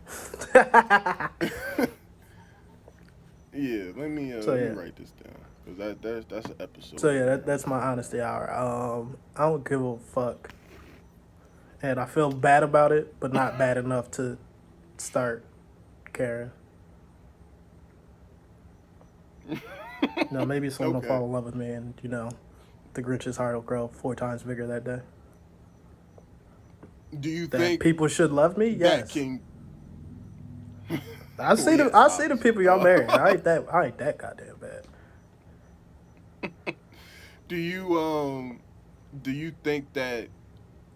Yeah, let me write this down because that's an episode. So yeah, that's my honesty hour. I don't give a fuck, and I feel bad about it, but not bad enough to start caring. No, maybe someone will fall in love with me, and the Grinch's heart will grow 4 times bigger that day. Do you that think people should love me? Yes. I see the people y'all married. I ain't that goddamn bad. Do you think that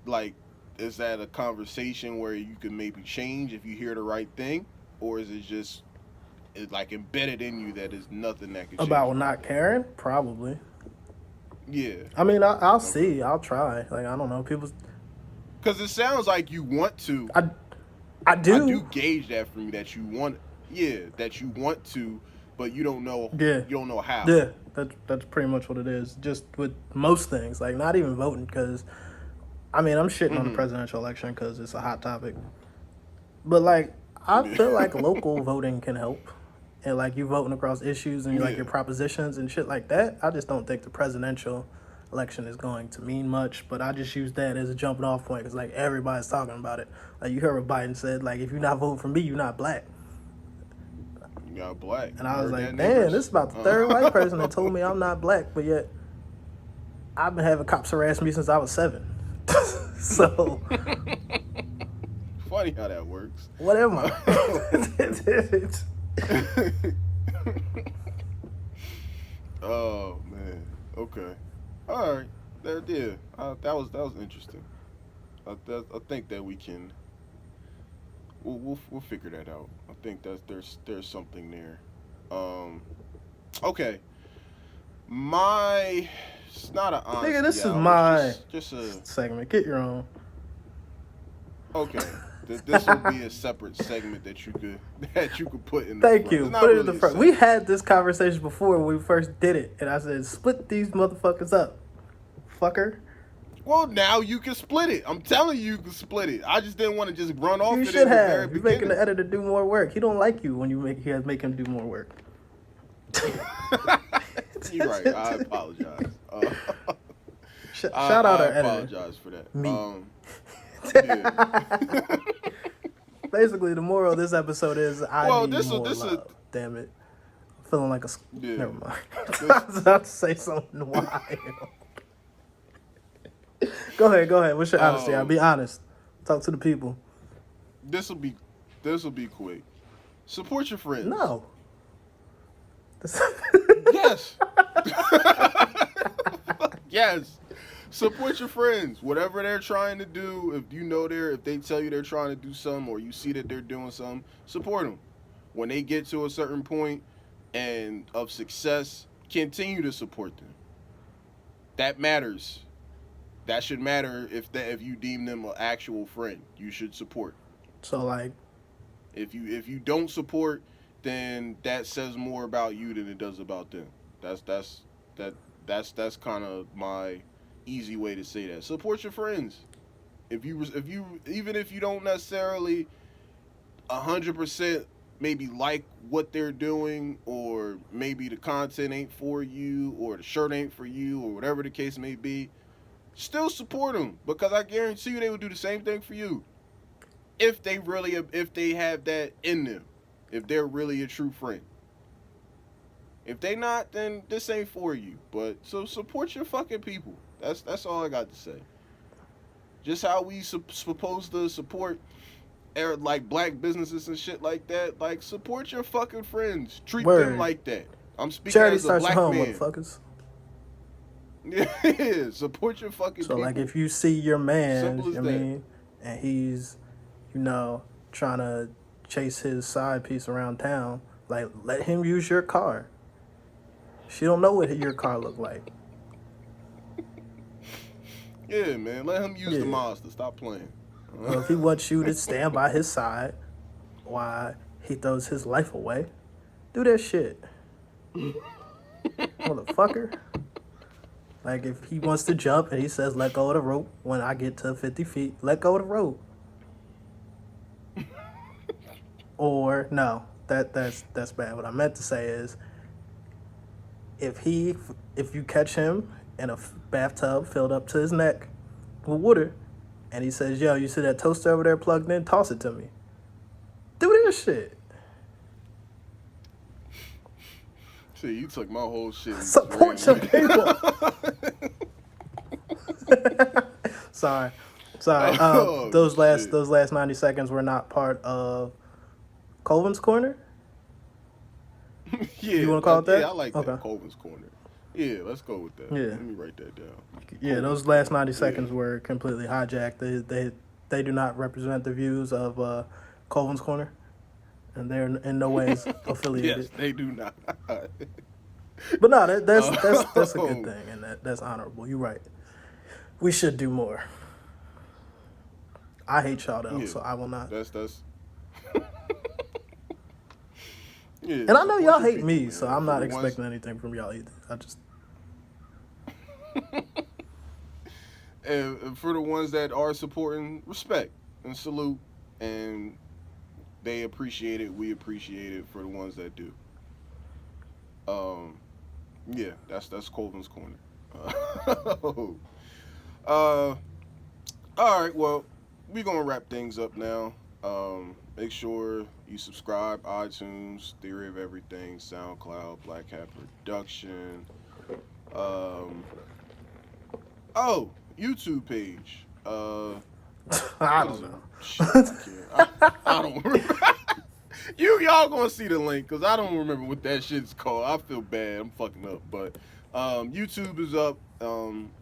like is that a conversation where you can maybe change if you hear the right thing, or is it just like embedded in you that is nothing that can change? About not caring? Probably. Yeah. I mean, I'll see. I'll try. Like I don't know, people. Because it sounds like you want to. I do. I do gauge that from you that you want. Yeah, that you want to, but you don't know. Yeah. You don't know how. Yeah, that's pretty much what it is. Just with most things, like not even voting, because I mean I'm shitting on the presidential election because it's a hot topic. But like I feel like local voting can help, and like you voting across issues and like your propositions and shit like that. I just don't think the presidential election is going to mean much, but I just use that as a jumping off point because like everybody's talking about it. Like you heard what Biden said, like if you're not voting for me, you're not black. You're not black. And I was like, damn, this is about the third white person that told me I'm not black, but yet I've been having cops harass me since I was 7. So funny how that works. What am I? Oh man. Okay. All right. That was interesting. I think that we can. We'll figure that out. I think that there's something there. Okay. It's not an honest. Nigga, this is my just a segment. Get your own. Okay. This will be a separate segment that you could put in. Thank you. Put it in the front. We had this conversation before when we first did it, and I said, "Split these motherfuckers up, fucker." Well, now you can split it. I'm telling you, you can split it. I just didn't want to just run off. You should have. You're making the editor do more work. He don't like you when you make him do more work. You're right. I apologize. Shout out our editor. I apologize for that. Me. Yeah. Basically, the moral of this episode is I need more love. Damn it. I'm feeling like a... Yeah. Never mind. I was about to say something wild. Go ahead. What's your honesty? I'll be honest. Talk to the people. This will be quick. Support your friends. No. Yes. Yes. Support your friends. Whatever they're trying to do, if they tell you they're trying to do something or you see that they're doing something, support them. When they get to a certain point and of success, continue to support them. That matters. That should matter if you deem them an actual friend. You should support. So like, If you don't support, then that says more about you than it does about them. That that's kind of my easy way to say that. Support your friends. If you even if you don't necessarily 100% maybe like what they're doing, or maybe the content ain't for you, or the shirt ain't for you, or whatever the case may be, still support them, because I guarantee you they will do the same thing for you if they have that in them, if they're really a true friend. If they not, then this ain't for you. But so support your fucking people. That's all I got to say. Just how we supposed to support like black businesses and shit like that. Like, support your fucking friends. Treat them word. like that. I'm speaking Charity as a starts at black home, man. motherfuckers. Yeah, support your fucking So people. like, if you see your man, Simple as I that. mean, and he's, trying to chase his side piece around town, like, let him use your car. She don't know what your car look like. Yeah, man. Let him use the Yeah. Mazda. Stop playing. Well, if he wants you to stand by his side while he throws his life away, do that shit. Motherfucker. Like, if he wants to jump and he says, let go of the rope when I get to 50 feet, let go of the rope. Or, no, that's bad. What I meant to say is, if you catch him in a bathtub filled up to his neck with water, and he says, yo, you see that toaster over there plugged in? Toss it to me. Do this shit. See, you took my whole shit. And Support your people. Sorry. Oh, those shit. last 90 seconds were not part of Colvin's Corner. Yeah, You wanna call it that? Yeah, I like that. Okay. Colvin's Corner. Yeah, let's go with that. Yeah. Let me write that down. Yeah, those last 90 seconds were completely hijacked. They do not represent the views of Colvin's Corner, and they're in no ways affiliated. Yes, they do not. But no, that's a Oh. good thing, and that's honorable. You're right. We should do more. I hate y'all though, Yeah, so I will not. That's yeah. And I know support y'all your hate people, me, man. so I'm For not the ones- expecting anything from y'all either. I just And for the ones that are supporting, respect and salute, and they appreciate it. We appreciate it for the ones that do. Yeah, that's Colvin's Corner. All right. Well, we're gonna wrap things up now. Make sure you subscribe, iTunes, Theory of Everything, SoundCloud, Black Hat Production. Oh, YouTube page. I don't know. Shit, I can't. I don't remember. Y'all gonna see the link, because I don't remember what that shit's called. I feel bad. I'm fucking up. But YouTube is up.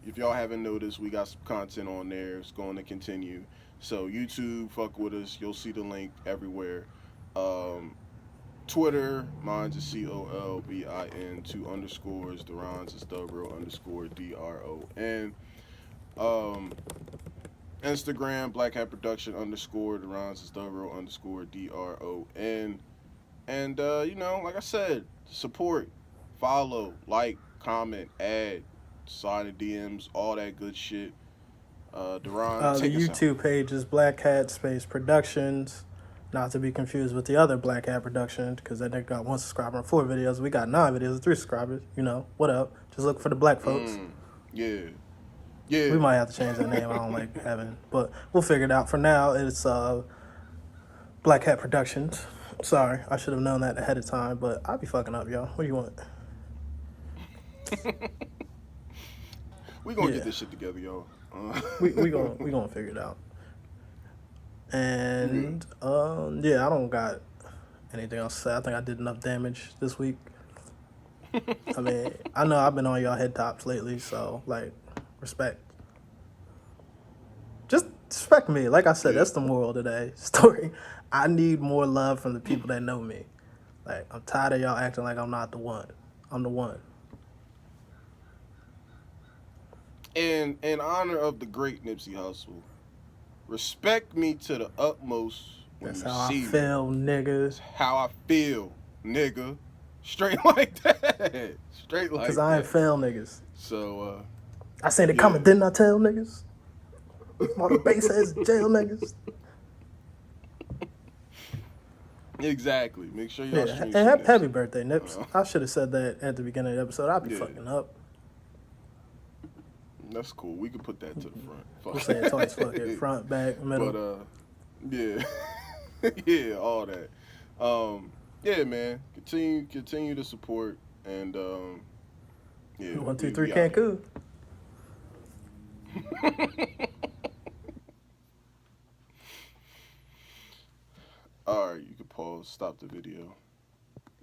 If y'all haven't noticed, we got some content on there. It's going to continue. So YouTube, fuck with us. You'll see the link everywhere. Twitter, mine's is COLBIN, 2 underscores. Duran's is _DRON. Instagram, Black Hat Production _ Duran's is _DRON. And like I said, support, follow, like, comment, add, slide in DMs, all that good shit. Duran, The take us out. YouTube page is Black Hat Space Productions, not to be confused with the other Black Hat Production, because that nigga got 1 subscriber and 4 videos. We got 9 videos and 3 subscribers. What up? Just look for the black folks. Yeah. Yeah. We might have to change that name. I don't like having, but we'll figure it out. For now, it's Black Hat Productions. Sorry, I should have known that ahead of time, but I'll be fucking up, y'all. What do you want? We gonna get this shit together, y'all. We gonna figure it out. And I don't got anything else to say. I think I did enough damage this week. I mean, I know I've been on y'all head tops lately, so like, respect. Respect me. Like I said, Yeah. that's the moral of today story. I need more love from the people that know me. Like, I'm tired of y'all acting like I'm not the one. I'm the one. And in honor of the great Nipsey Hussle, respect me to the utmost when That's you how I see me. feel, nigga. That's how I feel, nigga. Straight like that. Straight Because like I ain't that. fail niggas. So, I seen it yeah. coming, didn't I tell niggas? All the base ass jail niggas. Exactly. Make sure y'all Yeah, stream and some happy Nipsey. birthday, Nips. I should have said that at the beginning of the episode. I'll be Yeah, fucking up. that's cool. We can put that to the front. We'll say it twice. Fuck it. Front, back, middle. But yeah, yeah, all that. Yeah, man. Continue to support, and yeah, 1, 2, 3, we out Cancun. here. All right, you can pause. Stop the video.